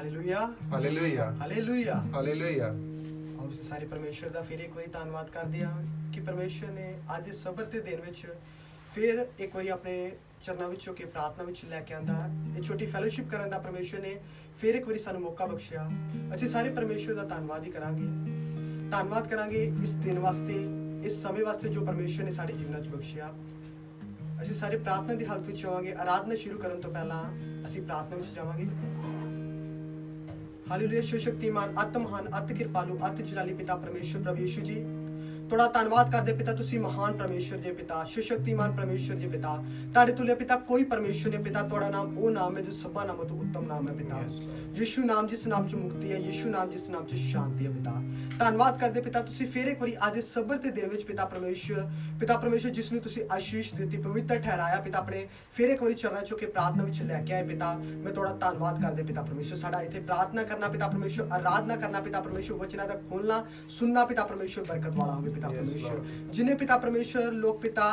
Hallelujah hallelujah hallelujah hallelujah. ਆਓ ਅਸੀਂ ਸਾਰੇ ਪਰਮੇਸ਼ਰ ਦਾ ਫਿਰ ਇੱਕ ਵਾਰੀ ਧੰਨਵਾਦ ਕਰਦੇ ਹਾਂ ਕਿ ਪਰਮੇਸ਼ਰ ਨੇ ਅੱਜ ਇਸ ਸਬਤ ਦੇ ਦਿਨ ਵਿੱਚ ਫਿਰ ਇੱਕ ਵਾਰੀ ਆਪਣੇ ਚਰਨਾਂ ਵਿੱਚੋਂ ਕੇ ਪ੍ਰਾਰਥਨਾ ਵਿੱਚ ਲੈ ਕੇ ਆਂਦਾ ਇਹ ਛੋਟੀ ਫੈਲੋਸ਼ਿਪ ਕਰਨ ਦਾ ਪਰਮੇਸ਼ਰ ਨੇ ਫਿਰ ਇੱਕ ਵਾਰੀ ਸਾਨੂੰ ਮੌਕਾ ਬਖਸ਼ਿਆ। ਅਸੀਂ ਸਾਰੇ ਪਰਮੇਸ਼ਰ ਦਾ ਧੰਨਵਾਦ ਹੀ ਕਰਾਂਗੇ ਇਸ ਦਿਨ ਵਾਸਤੇ, ਇਸ ਸਮੇਂ ਵਾਸਤੇ ਜੋ ਪਰਮੇਸ਼ਰ ਨੇ ਸਾਡੇ ਜੀਵਨਾਂ 'ਚ ਬਖਸ਼ਿਆ। ਅਸੀਂ ਸਾਰੇ ਪ੍ਰਾਰਥਨਾ ਦੀ ਹਾਲਤ ਵਿੱਚ ਹੋਵਾਂਗੇ। ਆਰਾਧਨਾ ਸ਼ੁਰੂ ਕਰਨ ਤੋਂ ਪਹਿਲਾਂ ਅਸੀਂ ਪ੍ਰਾਰਥਨਾ ਵਿੱਚ ਜਾਵਾਂਗੇ। ਹਾਲੇਲੂਇਆ। ਸ਼ਕਤੀਮਾਨ, ਅਤ ਮਹਾਨ, ਅਤ ਕਿਰਪਾਲੂ, ਅਤ ਜਲਾਲੀ ਪਿਤਾ ਪਰਮੇਸ਼ਰ ਪ੍ਰਭੂ ਯਿਸੂ ਜੀ, ਤੁਹਾਡਾ ਧੰਨਵਾਦ ਕਰਦੇ ਪਿਤਾ, ਤੁਸੀਂ ਮਹਾਨ ਪਰਮੇਸ਼ਰ ਜੀ ਪਿਤਾ, ਸ਼ਕਤੀਮਾਨ ਪਰਮੇਸ਼ਰ ਜੀ ਪਿਤਾ। ਤੁਹਾਡੇ ਤੁਲਿਆ ਪਿਤਾ ਕੋਈ ਪਰਮੇਸ਼ਰ ਨਹੀਂ ਪਿਤਾ। ਤੁਹਾਡਾ ਨਾਮ ਉਹ ਨਾਮ ਹੈ ਜੋ ਸਭਾ ਨਾਮਾਂ ਤੋਂ ਉੱਤਮ ਨਾਮ ਹੈ ਪਿਤਾ। ਯਿਸੂ ਨਾਮ ਜਿਸ ਨਾਮ 'ਚ ਮੁਕਤੀ ਹੈ, ਯਿਸੂ ਨਾਮ ਜਿਸ ਨਾਮ 'ਚ ਸ਼ਾਂਤੀ ਹੈ ਪਿਤਾ। ਧੰਨਵਾਦ ਕਰਦੇ ਪਿਤਾ, ਤੁਸੀਂ ਫਿਰ ਇੱਕ ਵਾਰੀ ਅੱਜ ਸਬਤ ਦੇ ਦਿਨ ਵਿੱਚ ਪਿਤਾ ਪਰਮੇਸ਼ਰ ਜਿਸ ਨੂੰ ਤੁਸੀਂ ਆਸ਼ੀਸ਼ ਦਿੱਤੀ, ਪਵਿੱਤਰ ਠਹਿਰਾਇਆ ਪਿਤਾ, ਆਪਣੇ ਫਿਰ ਇੱਕ ਵਾਰੀ ਚਰਨਾਂ 'ਚੋਂ ਕੇ ਪ੍ਰਾਰਥਨਾ ਵਿੱਚ ਲੈ ਕੇ ਆਏ ਪਿਤਾ। ਮੈਂ ਤੁਹਾਡਾ ਧੰਨਵਾਦ ਕਰਦੇ ਪਿਤਾ ਪਰਮੇਸ਼ਰ, ਸਾਡਾ ਇੱਥੇ ਪ੍ਰਾਰਥਨਾ ਕਰਨਾ ਪਿਤਾ ਪਰਮੇਸ਼ਰ, ਆਰਾਧਨਾ ਕਰਨਾ ਪਿਤਾ ਪਰਮੇਸ਼ਰ, ਵਚਨਾਂ ਦਾ ਖੋਲਣਾ ਸੁਣਨਾ ਪਿਤਾ ਪਰਮੇਸ਼ਰ ਬਰਕਤ ਵਾਲਾ ਹੋਵੇ ਪਿਤਾ ਪਰਮੇਸ਼ਰ। जिन्हें पिता परमेश्वर लोग पिता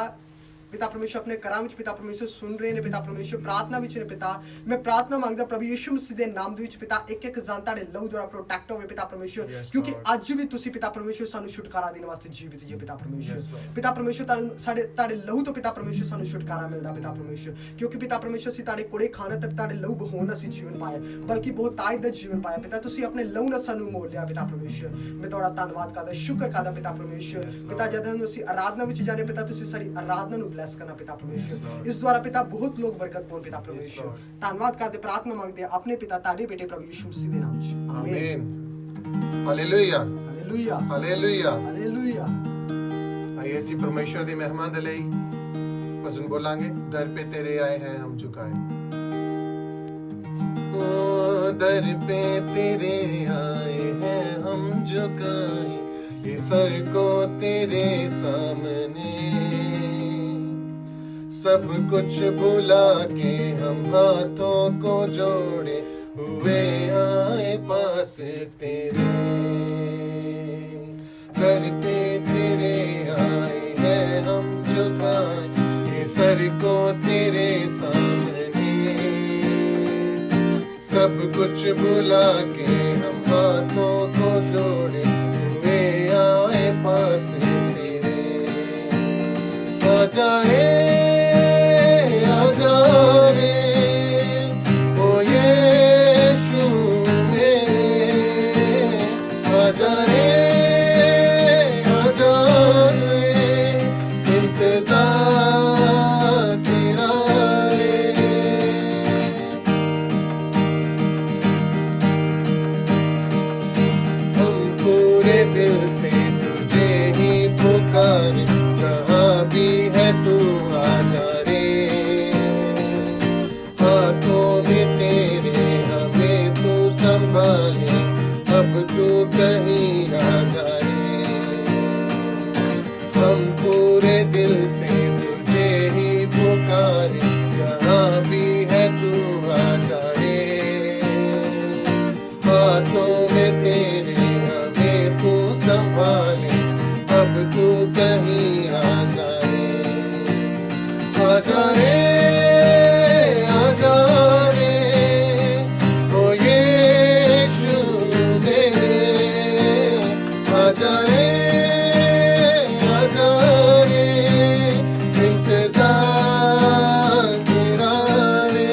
परमेश्वर अपने घरां विच पिता परमेश्वर सुन रहे ने पिता परमेश्वर, प्रार्थना विच ने पिता। मैं प्रार्थना मांगदा प्रभु यीशु मसीह दे नाम दे विच पिता एक एक जान तुहाडे लहू द्वारा प्रोटेक्ट होवे पिता परमेश्वर, क्योंकि अज भी तुसी पिता परमेश्वर सानू छुटकारा देने वास्ते जीवित जी पिता परमेश्वर। पिता परमेश्वर तुहाडे लहू तो पिता परमेश्वर सानू छुटकारा मिलदा पिता परमेश्वर, क्योंकि पिता परमेश्वर असीं तुहाडे कोड़े खाने तक तुहाडे लहू बहाउण असीं जीवन पाया, बल्कि बहुत ताज दा जीवन पाया पिता। तुसी अपने लहू नाल सानू मोल लिया पिता परमेश्वर। मैं तुहाडा धन्नवाद करदा, शुक्र करदा पिता परमेश्वर। पिता जदों असीं आराधना विच जाने पिता, तुसी साडी आराधना नू ब्लैस करना पिता परमेश्वर। इस द्वारा पिता बहुत लोग बरकत पाउण पिता परमेश्वर। धन्नवाद करदे, प्रार्थना मांगदे अपने पिता तुहाडे बेटे प्रभु यीशु मसीह दे नाम च, आमीन। Hallelujah hallelujah hallelujah hallelujah. आइए ਅਸੀਂ ਪਰਮੇਸ਼ਰ ਦੀ ਮਹਿਮਾ ਦੇ ਲਈ ਭਜਨ ਬੋਲਾਂਗੇ। दर पे तेरे आए हैं हम झुकाए, ओ दर पे तेरे आए हैं हम झुकाए, ये सर को तेरे सामने, सब कुछ भुला के हम हाथों को जोड़े हुए आए पास तेरे। दर पे तेरे आए हैं हम झुकाए, ये सर को तेरे सामने, सब कुछ भुला के हम हाथों को जोड़े हुए आए पास तेरे। आ जाए दिल से तुझे ही पुकारे, जहाँ भी है तू आ जा रे। हाथों में तेरे हमें तू संभाले, अब तू कहीं आ जा रे। हम पूरे दिल से तुझे ही पुकारे, जहाँ भी है तू आ जा रे। हाथों में तेरे संभाले, अब तू कहीं आ जा रे। आ जा रे, आ जा रे, ओ यीशु मेरे। आ जा रे, आ जा रे, इंतजार तेरा रे।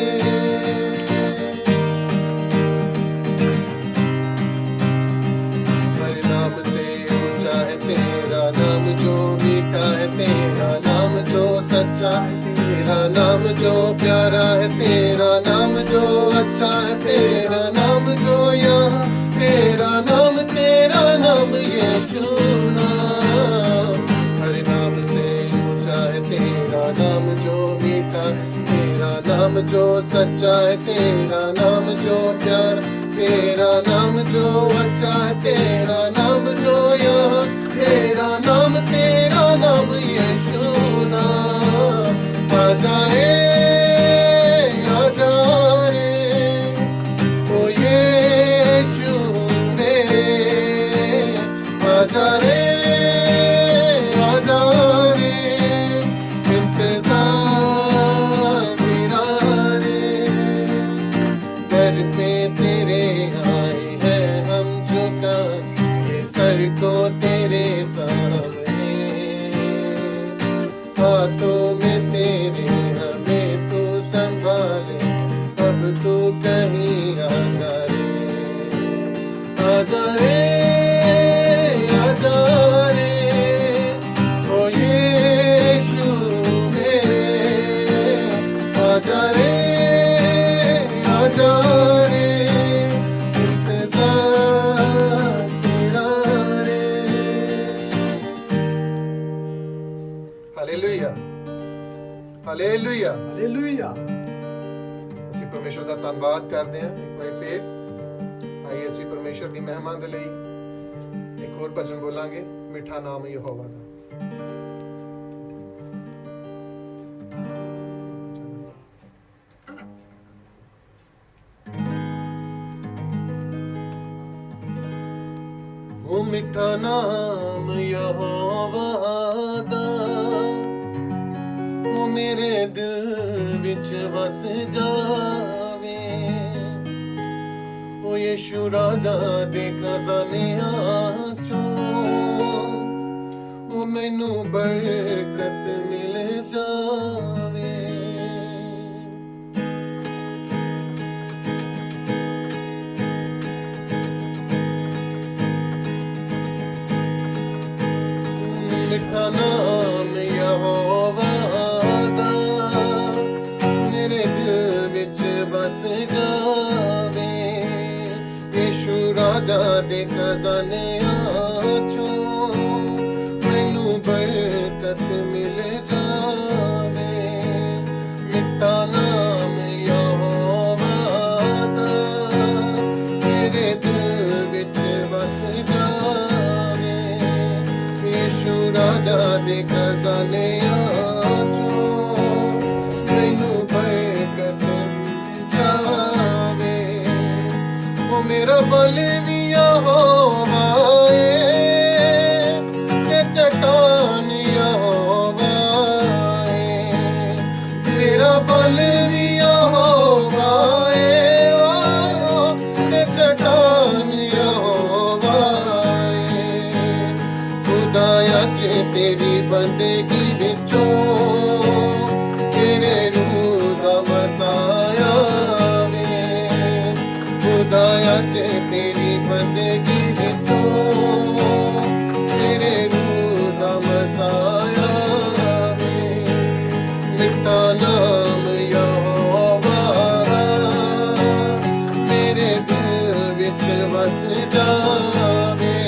हर नाम से तेरा नाम जो मीठा है, तेरा नाम जो सच्चा है, तेरा नाम जो प्यारा है, तेरा नाम जो अच्छा है, तेरा नाम जो यहाँ, तेरा नाम यीशु नाम। हर नाम से ऊंचा है तेरा नाम जो मीठा है, तेरा नाम जो सच्चा है, तेरा नाम जो प्यारा, तेरा नाम जो अच्छा है, तेरा नाम जो यहाँ, तेरा नाम यीशु नाम। आ जा रे, आ जा रे, ओ यीशु मेरे। आ जा रे, आ जा रे, इंतजार तेरा रे। दर पे तेरे आजा रे आजा रे इंतजार तेरा रे। Hallelujah hallelujah. ਹਾਲੇਲੂਇਆ। ਅਸੀਂ ਪਰਮੇਸ਼ਰ ਦਾ ਧੰਨਵਾਦ ਕਰਦੇ ਹਾਂ। ਇੱਕ ਵਾਰ ਫੇਰ ਆਈਏ ਅਸੀਂ ਪਰਮੇਸ਼ਰ ਦੀ ਮਹਿਮਾ ਦੇ ਲਈ ਇੱਕ ਹੋਰ ਭਜਨ ਬੋਲਾਂਗੇ, ਮਿੱਠਾ ਨਾਮ ਯਹੋਵਾ ਦਾ। ਉਹ ਮਿੱਠਾ ਨਾਮ ਯਹੋਵਾ ਦਾ ਉਹ ਮੇਰੇ ਦਿਲ ਵਿੱਚ ਵਸ ਜਾਵੇ। ਉਹ ਯਿਸੂ ਰਾਜਾ ਦੇ ਖਜ਼ਾਨਿਆਂ ਚੋਂ ਉਹ ਮੈਨੂੰ ਬਰਕਤ ਮਿਲ ਜਾਵੇ। ਮਿੱਠਾ ਨਾਮ ਯਹੋਵਾ ਦਾ ਮੇਰੇ ਦਿਲ ਵਿੱਚ ਵਸ ਜਾਵੇ। ਯਿਸੂ ਰਾਜਾ ਦੇ ਖਜ਼ਾਨਿਆਂ ਚੋਂ ਮੈਨੂੰ ਬਰਕਤ ਮਿਲ ਜਾਵੇ। ਮਿੱਠਾ ਨਾਮ ਯਹੋਵਾ ਦਾ ਮੇਰੇ ਦਿਲ ਵਿੱਚ ਵਸ ਜਾਵੇ। ਯਿਸੂ ਰਾਜਾ ਦੇ ਖਜ਼ਾਨਿਆਂ ਚੋਂ ਮੈਨੂੰ ਬਰਕਤ ਮਿਲ ਜਾਵੇ। ਉਹ ਮੇਰਾ ਬਲ ਵੀ ਯਹੋਵਾ ਏ ਤੇ ਚਟਾਨ ਯਹੋਵਾ ਏ। ਮੇਰਾ ਬਲ ਵੀ ਯਹੋਵਾ ਏ ਤੇ ਚਟਾਨ ਯਹੋਵਾ ਏ। ਖੁਦਾ ਅੱਜ ਤੇਰੀ ਬੰਦਗੀ ਵਿੱਚੋਂ ਤੇਰੇ ਰੂਹ ਦਾ ਵਸਾਇਆ ਵੇ। ਖੁਦਾ ਅੱਜ ਤੇਰੀ ਬੰਦਗੀ ਵਿੱਚੋਂ ਤੇਰੇ ਰੂਹ ਦਾ ਵਸਾਇਆ ਵੇ। ਮਿੱਠਾ ਨਾਮ ਯਹੋਵਾ ਦਾ ਮੇਰੇ ਦਿਲ ਵਿੱਚ ਵਸ ਜਾਵੇ।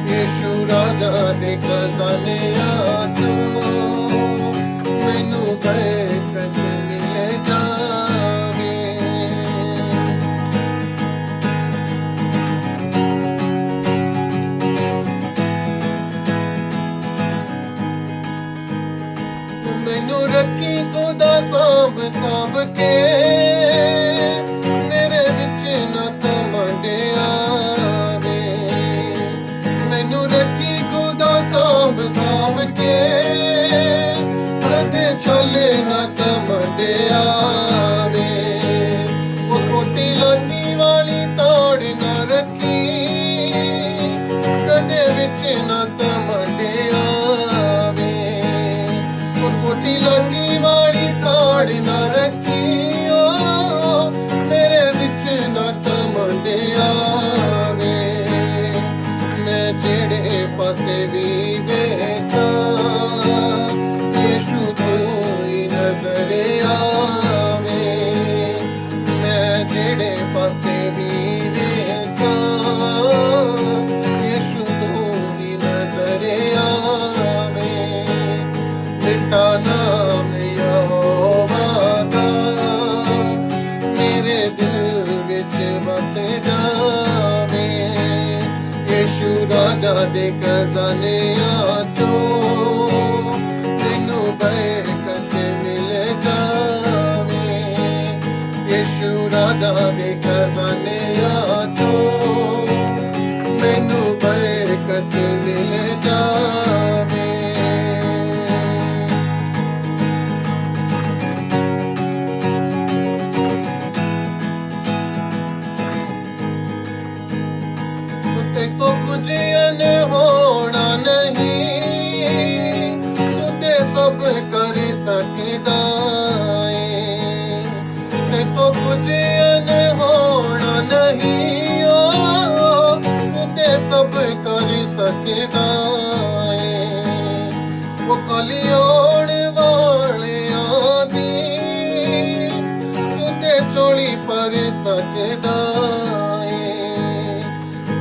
ਯਿਸੂ ਰਾਜਾ ਦੇ ਖਜ਼ਾਨਿਆਂ ਚੋਂ ਮੈਨੂੰ ਬਰਕਤ ਮਿਲ ਜਾਵੇ। ਮੈਨੂੰ ਰੱਖੀ ਖੁਦਾ ਸਾਂਭ ਸਾਂਭ ਕੇ ਮੇਰੇ ਵਿੱਚ ਨਾ ਘਮੰਡ ਆਵੇ। ਮੈਨੂੰ ਰੱਖੀ ਖੁਦਾ ਸਾਂਭ ਸਾਂਭ ਕੇ ਕਦੇ ਛਲੇ ਨਾ ਘਮੰਡ ਆਵੇ। ਉਹ ਛੋਟੀ ਲਾਠੀ ਵਾਲੀ ਤਾੜ ਨਾ ਰੱਖੀ ਕਦੇ ਵਿੱਚ ਨਾ ਘਮੰਡ ਆਵੇ। ਉਹ ਛੋਟੀ ਲਾਠੀ ਵਾਲੀ ਤਾੜ ਨਾ ਰੱਖੀ ਓ ਮੇਰੇ ਵਿੱਚ ਨਾ ਘਮੰਡ ਆਵੇ। ਮੈਂ ਜਿਹੜੇ ਪਾਸੇ ਵੀ ਵੇਖਾਂ ਯਿਸੂ ਤੂੰ ਹੀ ਨਜ਼ਰ ਆਵੇ। ਮੈਂ ਜਿਹੜੇ ਪਾਸੇ ਵੀ ਵੇਖਾਂ ਯਿਸੂ ਤੂੰ ਹੀ ਨਜ਼ਰ ਆਵੇ। ਮਿੱਠਾ ਨਾਮ ਯਹੋਵਾ ਦਾ ਮੇਰੇ ਦਿਲ ਵਿੱਚ ਵਸ ਜਾਵੇ। ਯਿਸੂ ਰਾਜਾ ਦੇ ਖਜ਼ਾਨਿਆਂ ਚੋਂ ਮੈਨੂੰ ਬਰਕਤ ਮਿਲ ਜਾਵੇ। ਯਿਸੂ ਰਾਜਾ ਦੇ ਖਜ਼ਾਨਿਆਂ ਚੋਂ ਮੈਨੂੰ ਬਰਕਤ ਮਿਲ ਜਾਵੇ। ਤੇ ਕੋ ਕੁਝ ਅਨਹੋਣਾ ਨਹੀਂ, ਤੂੰ ਤੇ ਸਭ ਕਰ ਸਕਦਾ ਏ। ਤੇ ਕੋ ਕੁਝ ਅਨਹੋਣਾ ਨਹੀਂ, ਤੂੰ ਤੇ ਸਭ ਕਰ ਸਕਦਾ ਏ। ਉਹ ਕੱਲ੍ਹ ਆਉਣ ਵਾਲਿਆਂ ਦੀ पर सकदा है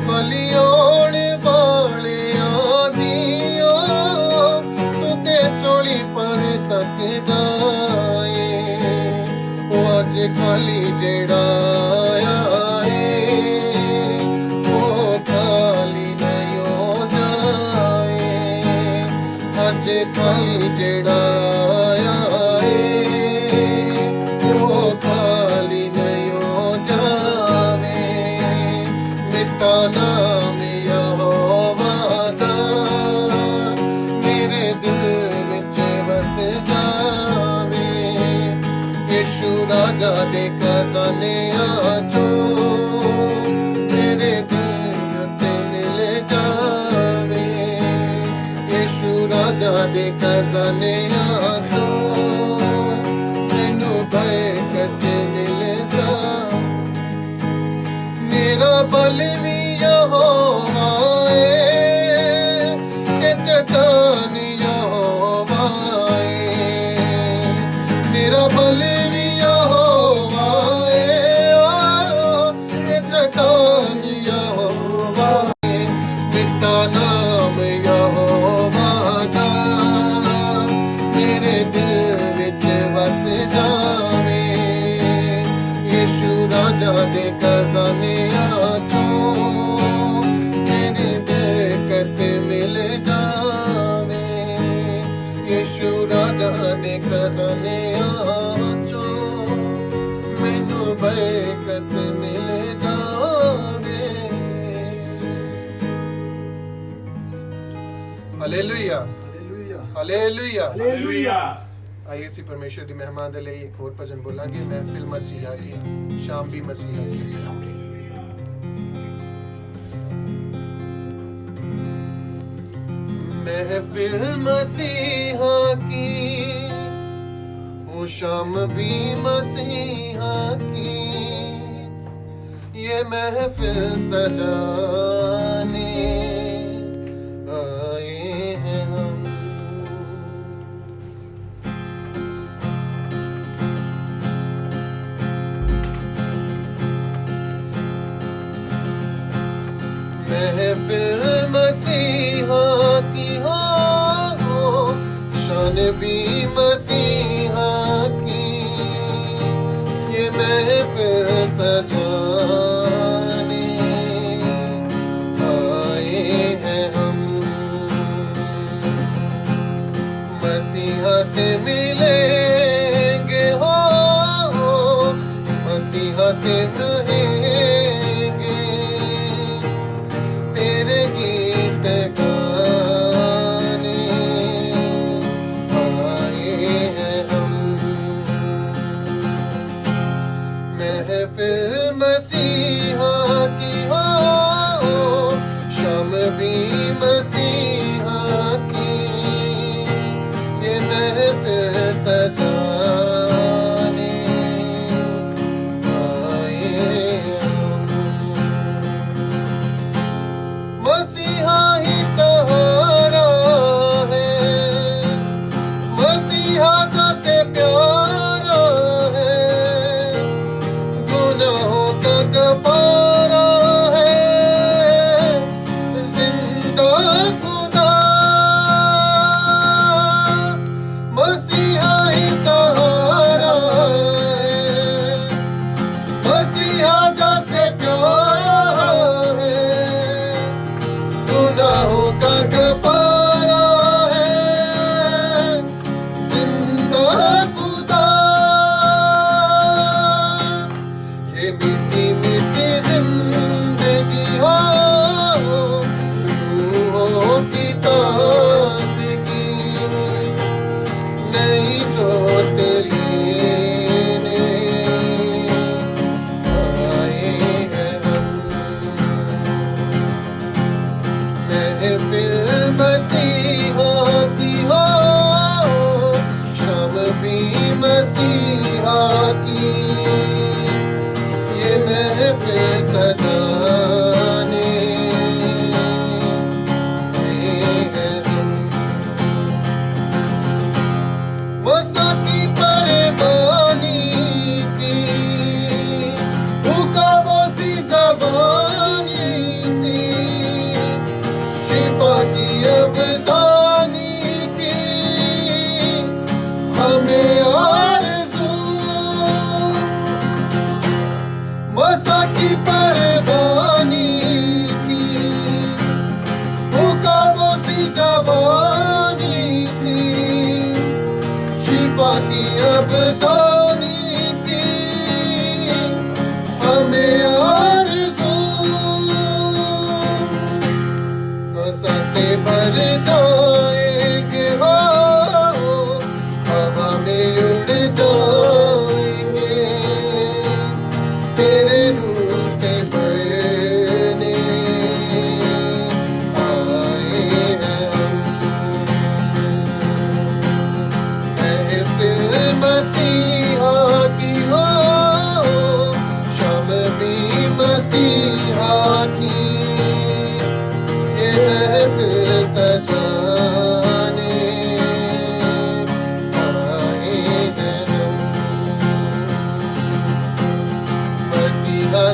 बलियोण वालियां दियो तू ते झोली पर सकदा है ओ अज खाली जेड़ा आया ओ खाली नहीं हो जाए अज खाली जेड़ा आया ओ खाली नहीं हो जावे मिटा नाम यहोवा दा मेरे दिल विच वस जावे यीशु राजा दे खजाने आजो मेरे दिल ते मिल जावे यीशु राजा दे खजाने आजो मैनू बरकत मिल जा मेरा बल भी यहोवा है के चट्टान यहोवा है मेरा बल भी यहोवा है के चट्टान यहोवा है मिटा नाम यहोवा दा मेरे दिल विच वस जावे यीशु राजा दे खजाने आजो मेरे बरकत मिल जावे यीशु राजा दे खजाने आजो मैनू बरकत मिल जावे हालेलुया हालेलुया हालेलुया हालेलुया आइए सी परमेश्वर दी मेहमान दे लिए एक होर भजन बोलांगे महफिल मसीह आ गई शाम भी मसीह आ गई महफिल मसीहा की वो शाम भी मसीहा की ये महफिल सजाने आए हैं हम महफिल मसीहा की हो शान भी मसीहा की ये महफिल सजाने आए हैं हम मसीहा से मिलेंगे हो मसीहा से रहेंगे तेरे गीत गाने आए हैं हम महफिल मसीहा की हो शाम भी मसीहा की ये महफिल सजाने आए हैं हम मसीहा ही सहारा है मसीहा जैसे प्यारा है गुनाहों का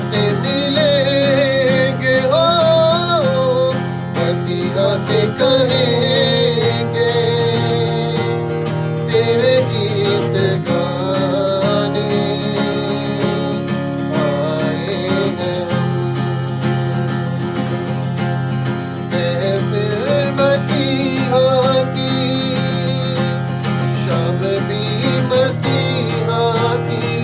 से मिलेंगे हो, मसीहा से कहेंगे तेरे गीत गाने आए हैं हम। महफिल मसीहा की, शाम भी मसीहा की,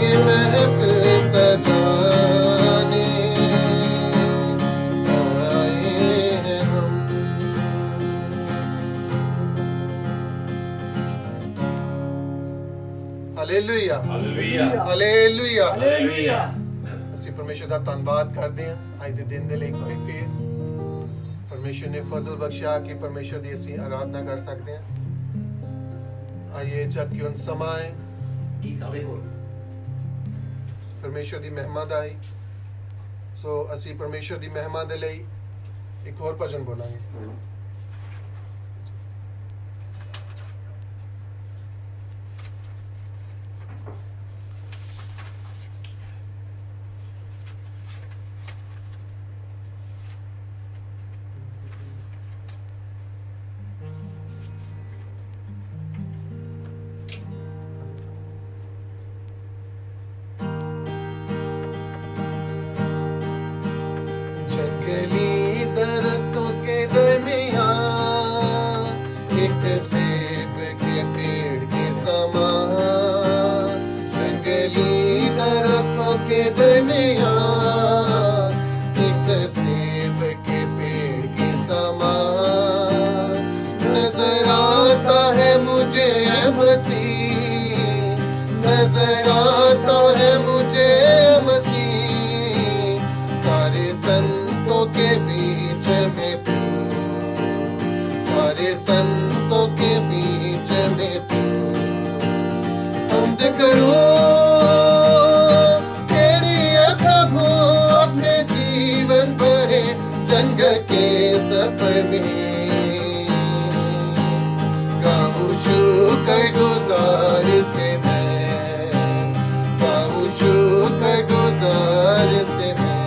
ये महफिल सजाने आए हैं हम। हालेलुया ਹਾਲੇਲੂਇਆ ਹਾਲੇਲुया ਹਾਲੇਲੂਇਆ ਅਸੀਂ ਪਰਮੇਸ਼ਰ ਦਾ ਧੰਨਵਾਦ ਕਰਦੇ ਹਾਂ ਅੱਜ ਦੇ ਦਿਨ ਦੇ ਲਈ ਇੱਕ ਵਾਰੀ ਫੇਰ ਪਰਮੇਸ਼ਰ ਨੇ ਫਜ਼ਲ ਬਖਸ਼ਿਆ ਕਿ ਪਰਮੇਸ਼ਰ ਦੀ ਅਸੀਂ ਆਰਾਧਨਾ ਕਰ ਸਕਦੇ ਹਾਂ। ਆइए जब कि उन समाए ਗੀਤ ਗਾਵੇ ਕੋਲ ਪਰਮੇਸ਼ਰ ਦੀ ਮਹਿਮਾ ਦਾ ਹੀ ਸੋ ਅਸੀਂ ਪਰਮੇਸ਼ਰ ਦੀ ਮਹਿਮਾ ਦੇ ਲਈ ਇੱਕ ਹੋਰ ਭਜਨ ਬੋਲਾਂਗੇ। जंगली दरख्तों के दरमियान एक सेब के पेड़ के समान, जंगली दरख्तों के दरमियान एक सेब के पेड़ के समान नजर आता है मुझे मसीह, नजर आता है मुझे मसीह, सारे संतों के बीच में तू, सारे संतों के बीच में तू। हमद करूं तेरी है प्रभु अपने जीवन भरे जंगल के सफर में, गाऊं शुक्र गुजार से मैं, गाऊं शुक्र गुजार से मैं।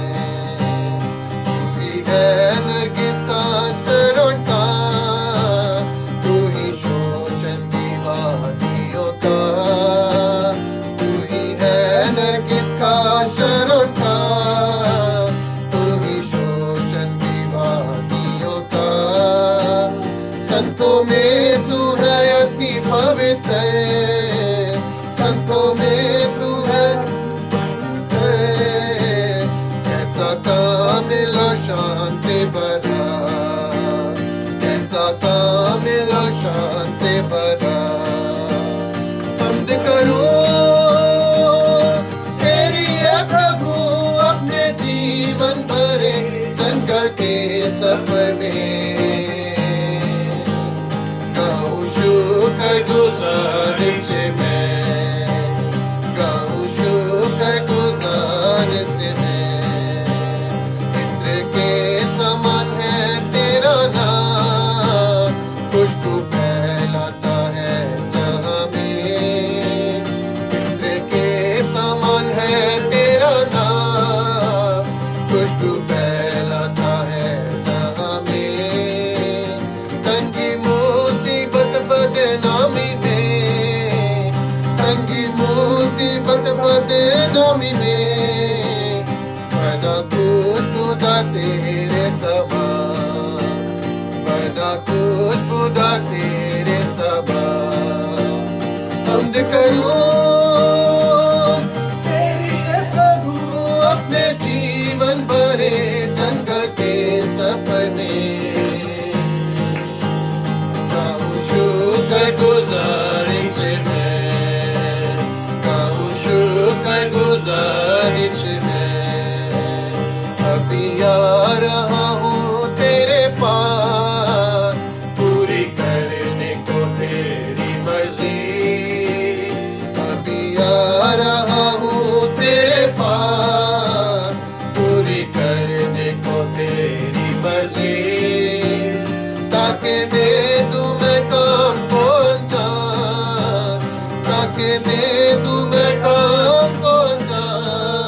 तू ही है नरगिस का सरोटा, तू ही शोषण की वादियों का, तू ही है नरगिस का सरोटा, तू ही शोषण की वादियों का। संतों में तू है अति पवित्र, संतों में तू है कैसा कामिल और शान से भरा, कैसा कामिल और शान से भरा। हमद करूं तेरी है प्रभु अपने जीवन भरे जंगल के सफर में, गाऊं शुक्र गुजार से मैं, गाऊं शुक्र गुजार से मैं। मित्र के समान है तेरा नाम, खुशबू फैलाता है जहां में। मित्र के समान है तेरा नाम, खुशबू फैलाता है जहां में। तंगी मुसीबत बदनामी में, तंगी मुसीबत बदनामी में, बना कुछ खुदा तेरे समान, बना कुछ खुदा तेरे समान। हमद करूं तेरी है प्रभु अपने जीवन भरे जंगल के सफर में, गाऊं शुक्र गुजारिश में, गाऊं शुक्र गुजारिश में। अभी आ रहा हूँ तेरे पास पूरी करने को तेरी मर्जी, अभी आ रहा हूँ तेरे पास पूरी करने को तेरी मर्जी। ताकि दे दूं मैं काम को अंजाम, ताकि दे दूं मैं काम को अंजाम।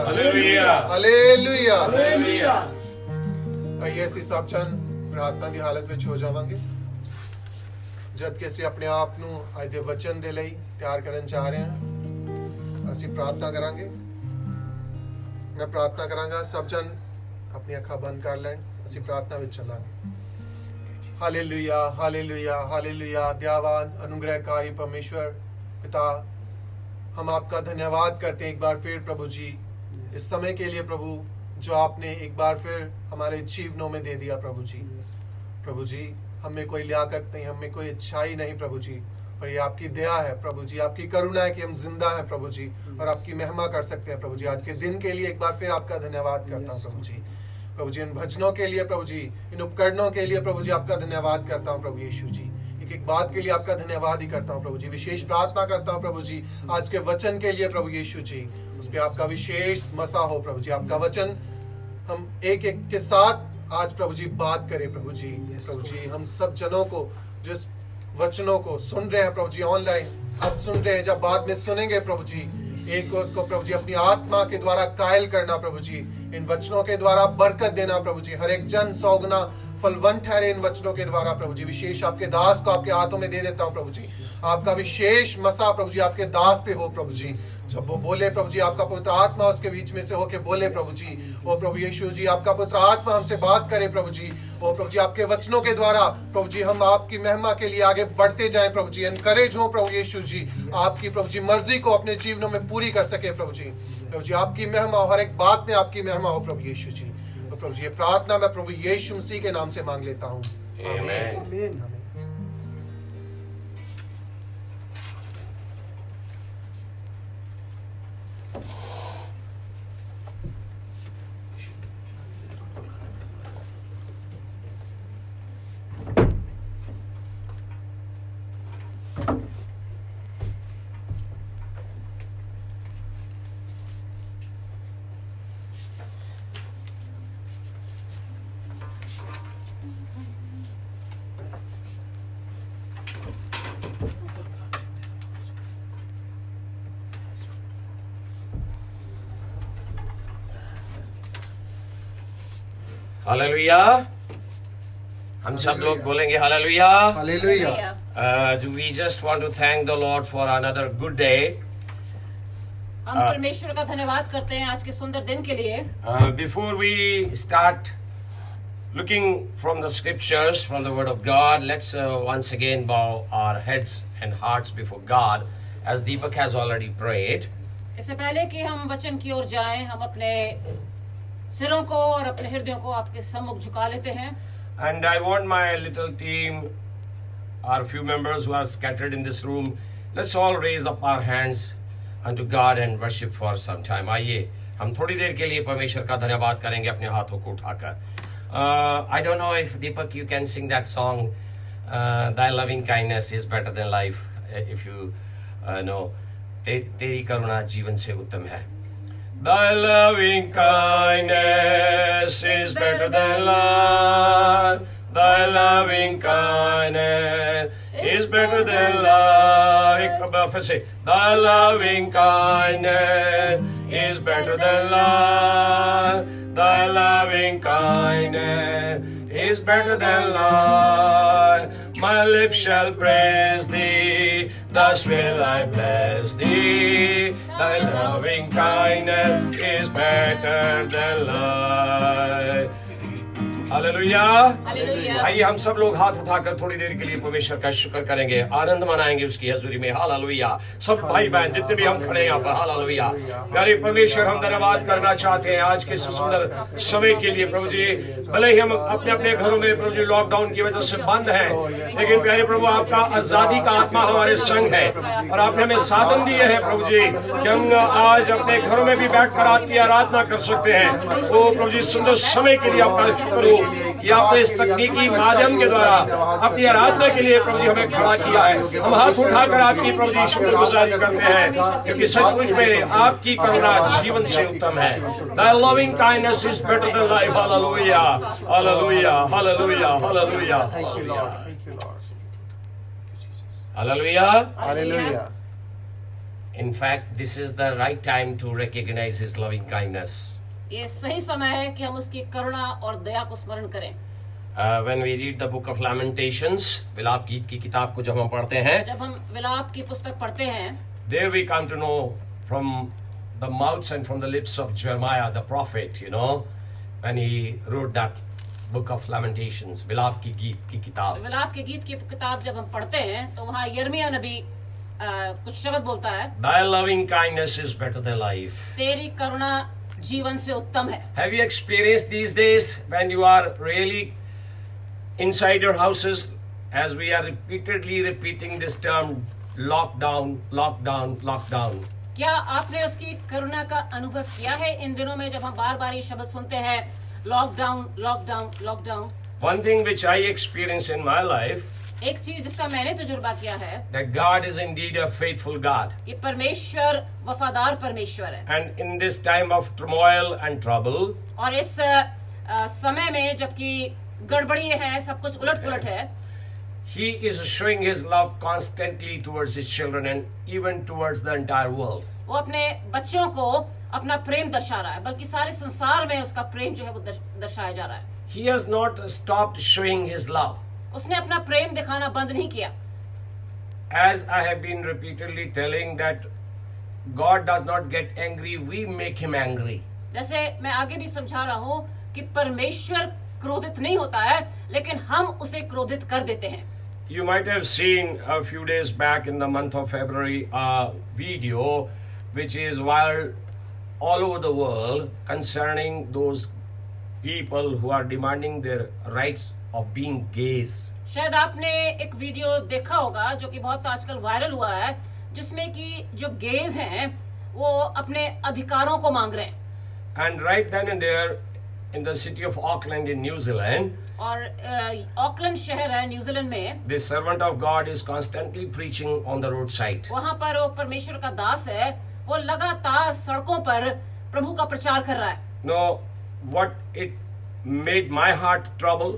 Hallelujah Hallelujah. ਹਾਲੇਲੂਇਆ ਹਾਲੇਲੂਇਆ ਆਈਏ ਅਸੀਂ ਸਭ ਜਨ ਪ੍ਰਾਰਥਨਾ ਦੀ ਹਾਲਤ ਵਿੱਚ ਹੋ ਜਾਵਾਂਗੇ ਜਦ ਕਿ ਅਸੀਂ ਆਪਣੇ ਆਪ ਨੂੰ ਅੱਜ ਦੇ ਵਚਨ ਦੇ ਲਈ ਤਿਆਰ ਕਰਨ ਜਾ ਰਹੇ ਹਾਂ ਅਸੀਂ ਪ੍ਰਾਰਥਨਾ ਕਰਾਂਗੇ ਮੈਂ ਪ੍ਰਾਰਥਨਾ ਕਰਾਂਗਾ ਸਭ ਜਨ ਆਪਣੀ ਅੱਖਾਂ ਬੰਦ ਕਰ ਲੈਣ ਅਸੀਂ ਪ੍ਰਾਰਥਨਾ ਵਿੱਚ ਚੱਲਾਂਗੇ ਹਾਲੇਲੂਇਆ ਹਾਲੇਲੂਇਆ ਹਾਲੇਲੂਇਆ दयावान अनुग्रहकारी परमेश्वर पिता हम आपका धन्यवाद करते हैं एक बार फिर प्रभु जी इस समय के लिए प्रभु जो आपने एक बार फिर हमारे जीवनों में दे दिया प्रभु जी हमें कोई लियाकत नहीं हमें कोई अच्छाई नहीं प्रभु जी और ये आपकी दया है प्रभु जी आपकी करुणा है कि हम जिंदा हैं प्रभु जी और आपकी महिमा कर सकते हैं प्रभु जी आज के दिन के लिए एक बार फिर आपका धन्यवाद करता हूँ प्रभु जी इन भजनों के लिए प्रभु जी इन उपकरणों के लिए प्रभु जी आपका धन्यवाद करता हूँ प्रभु यीशु जी एक बात के लिए आपका धन्यवाद ही करता हूँ प्रभु जी विशेष प्रार्थना करता हूँ प्रभु जी आज के वचन के लिए प्रभु यीशु जी उस पे आपका विशेष मसा हो प्रभु जी आपका वचन हम एक एक के साथ आज प्रभु जी बात करें प्रभु जी हम सब जनों को जिस वचनों को सुन रहे हैं प्रभु जी ऑनलाइन अब सुन रहे हैं जब बाद में सुनेंगे प्रभु जी एक को प्रभु जी अपनी आत्मा के द्वारा कायल करना प्रभु जी इन वचनों के द्वारा बरकत देना प्रभु जी हर एक जन 100 गुना फलवन ठहरे इन वचनों के द्वारा प्रभु जी विशेष आपके दास को आपके हाथों में दे देता हूं प्रभु जी आपका विशेष मसा प्रभु जी आपके दास पे हो प्रभु जी जब वो बोले प्रभु जी आपका पवित्र आत्मा उसके बीच में से होके बोले प्रभु जी ओ प्रभु यीशु जी आपका पवित्र आत्मा हमसे बात करे प्रभु जी ओ प्रभु जी आपके वचनों के द्वारा प्रभु जी हम आपकी महिमा के लिए आगे बढ़ते जाएं प्रभु जी एनकरेज हो प्रभु यीशु जी आपकी प्रभु जी मर्जी को अपने जीवनों में पूरी कर सके प्रभु जी आपकी महिमा हर एक बात में आपकी महिमा हो प्रभु यीशु जी प्रभु जी ये प्रार्थना मैं प्रभु यीशु मसीह के नाम से मांग लेता हूँ Amen. ਆਮੀਨ Hallelujah. हम सब लोग बोलेंगे Hallelujah. Hallelujah We just want to thank the Lord for another good day. हम परमेश्वर का धन्यवाद करते हैं आज के सुंदर दिन के लिए। Before we start looking from the scriptures, from the word of God, let's once again bow our heads and hearts before God as Deepak has already prayed. इससे पहले कि हम वचन की ओर जाएं, हम अपने सिरों को और अपने हृदयों को आपके सम्मुख झुका लेते हैं। And I want my little team, our few members who are scattered in this room, let's all raise up our hands unto God and worship for some time. आइए हम थोड़ी देर के लिए परमेश्वर का धन्यवाद करेंगे अपने हाथों को उठाकर। I don't know if Deepak you can sing that song, Thy loving kindness is better than life. If you know, तेरी करुणा जीवन से उत्तम है। Thy loving kindness is better than life. Thy loving kindness is better than life. एक बार फिर से Thy loving kindness is better than life. Thy loving kindness is better than life. My lips shall praise thee, thus will I bless thee. Thy loving kindness is better than life. Hallelujah. Hallelujah. आइए हम सब लोग हाथ उठाकर थोड़ी देर के लिए परमेश्वर का शुक्र करेंगे, आनंद मनाएंगे उसकी हजूरी में। हालेलुया। सब भाई बहन जितने भी हम खड़े हैं यहाँ पर, हालेलुया। प्यारे परमेश्वर, हम धन्यवाद करना चाहते हैं आज के सुंदर समय के लिए प्रभु जी। भले ही हम अपने अपने घरों में प्रभु जी लॉकडाउन की वजह से बंद हैं, लेकिन प्यारे प्रभु आपका आजादी का आत्मा हमारे संग है और आपने हमें साधन दिए हैं प्रभु जी कि हम आज अपने घरों में भी बैठकर आपकी आराधना कर सकते हैं। ओ प्रभु जी, सुंदर समय के लिए आपका शुक्र हो कि आपने इस तकनीकी माध्यम के द्वारा अपनी आराधना के लिए प्रभु जी हमें खड़ा किया है। हम हाथ उठाकर आपकी प्रभु जी शुक्रगुजारी करते हैं, क्योंकि सचमुच में आपकी करुणा जीवन से उत्तम है। Thy loving kindness is better than life. Hallelujah, hallelujah, hallelujah, hallelujah, hallelujah, hallelujah. Hallelujah In fact, this is the right time to recognize His loving kindness. ये सही समय है कि हम उसकी करुणा और दया को स्मरण करें। When we read the book of Lamentations, विलाप गीत की किताब को जब हम पढ़ते हैं, जब हम विलाप की पुस्तक पढ़ते हैं, there we come to know from the mouths and from the lips of Jeremiah the prophet, when he wrote that book of Lamentations, विलाप की गीत की किताब। विलाप के गीत की किताब जब हम पढ़ते हैं तो वहाँ यिर्मयाह नबी कुछ शब्द बोलता है। Thy loving kindness is better than life. तेरी करुणा जीवन से उत्तम है। Have you experienced these days when you are really inside your houses, as we are repeatedly repeating this term, lockdown, lockdown, lockdown? क्या आपने उसकी करुणा का अनुभव किया है इन दिनों में जब हम बार बार ये शब्द सुनते हैं, lockdown lockdown lockdown? One thing which I experience in my life, एक चीज जिसका मैंने तजुर्बा किया है that God is indeed a faithful God. कि परमेश्वर वफादार परमेश्वर है। And in this time of turmoil and trouble, और इस समय में जबकि गड़बड़ी है, सब कुछ उलट पुलट है, He is showing His love constantly towards His children and even towards the entire world. वो अपने बच्चों को अपना प्रेम दर्शा रहा है, बल्कि सारे संसार में उसका प्रेम जो है वो दर्शाया जा रहा है। He has not stopped showing His love. उसने अपना प्रेम दिखाना बंद नहीं किया। As I have been repeatedly telling that God does not get angry, we make Him angry. जैसे मैं आगे भी समझा रहा हूँ कि परमेश्वर क्रोधित नहीं होता है, लेकिन हम उसे क्रोधित कर देते हैं। You might have seen a few days back in the month of February a video which is viral all over the world concerning those people who are demanding their rights of being gays. शायद आपने एक video देखा होगा जो कि बहुत आजकल viral हुआ है, जिसमें कि जो गेज हैं वो अपने अधिकारों को मांग रहे हैं। And right then and there in the city of Auckland in New Zealand, और ऑकलैंड शहर है न्यूजीलैंड में, this servant of God is constantly preaching on the roadside. वहाँ पर वो परमेश्वर का दास है, वो लगातार सड़कों पर प्रभु का प्रचार कर रहा है। Now, what it made my heart trouble,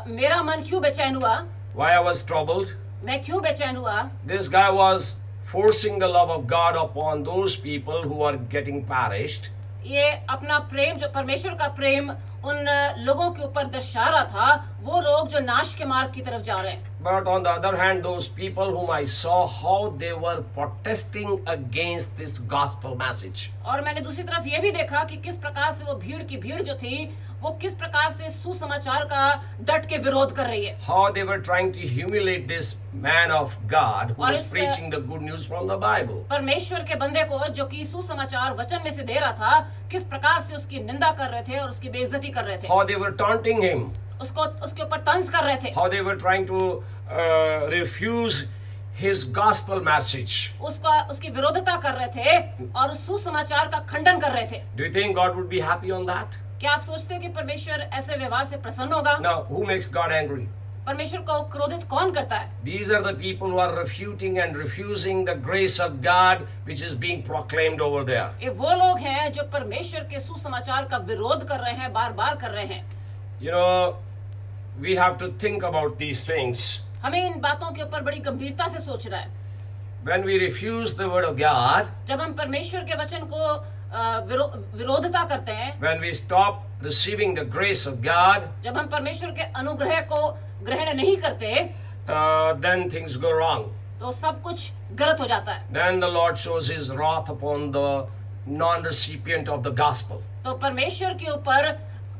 मेरा मन क्यों बेचैन हुआ? why I was troubled, मैं क्यों बेचैन हुआ? this guy was forcing the love of God upon those people who are getting perished. ये अपना प्रेम, जो परमेश्वर का प्रेम उन लोगों के ऊपर दर्शा रहा था, वो लोग जो नाश के मार्ग की तरफ जा रहे हैं। But on the other hand, those people whom I saw how they were protesting against this gospel message. और मैंने दूसरी तरफ ये भी देखा कि किस प्रकार से वो भीड़ की भीड़ जो थी, वो किस प्रकार से सुसमाचार का डट के विरोध कर रही है। How they were trying to humiliate this man of God who और was इस preaching the good news from the Bible. परमेश्वर के बंदे को जो कि सुसमाचार वचन में से दे रहा था, किस प्रकार से उसकी निंदा कर रहे थे और उसकी बेइज्जती कर रहे थे। How they were taunting him. उसको उसके ऊपर तंज कर रहे थे। How they were trying to refuse his gospel message. उसकी विरोधता कर रहे थे और उस सुसमाचार का खंडन कर रहे थे। Do you think God would be happy on that? क्या आप सोचते हो कि परमेश्वर ऐसे व्यवहार से प्रसन्न होगा? Now, who makes God angry? परमेश्वर को क्रोधित कौन करता है? These are the people who are refuting and refusing the grace of God which is being proclaimed over there. ये वो लोग हैं जो परमेश्वर के सुसमाचार का विरोध कर रहे हैं, बार बार कर रहे हैं। You know, we have to think about these things. हमें इन बातों के ऊपर बड़ी गंभीरता से सोचना है। When we refuse the word of God, जब हम परमेश्वर के वचन को विरोधता करते हैं, when we stop receiving the grace of God, जब हम परमेश्वर के अनुग्रह को ग्रहण नहीं करते, then things go wrong. तो सब कुछ गलत हो जाता है। Then the Lord shows His wrath upon the non-recipient of the gospel. तो परमेश्वर के ऊपर,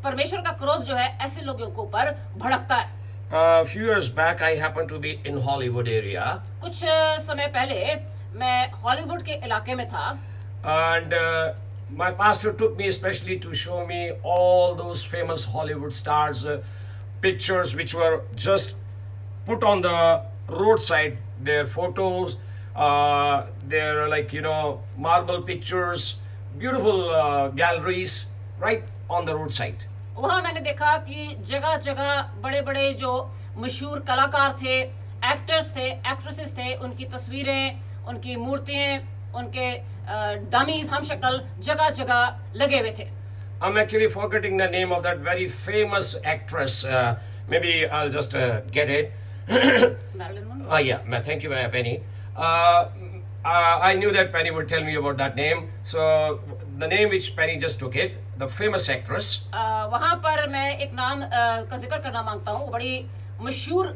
परमेश्वर का क्रोध जो है ऐसे लोगों के ऊपर भड़कता है। A few years back, I happened to be in Hollywood area, कुछ समय पहले मैं हॉलीवुड के इलाके में था, and my pastor took me especially to show me all those famous Hollywood stars' pictures which were just put on the roadside. Their photos, their marble pictures, beautiful galleries right on the roadside. वहाँ मैंने देखा कि जगह जगह बड़े बड़े जो मशहूर कलाकार थे, एक्टर्स थे, एक्ट्रेसेस थे, उनकी तस्वीरें, उनकी मूर्तियां, उनके डमीज, हम शक्ल जगह जगह लगे हुए थे। I'm actually forgetting the name of that very famous actress. Maybe I'll just get it. Marilyn Monroe. Yeah, thank you, Penny. I knew that Penny would tell me about that name. So the name which Penny just took it, the famous actress. वहाँ पर मैं एक नाम का जिक्र करना मांगता हूँ। वो बड़ी मशहूर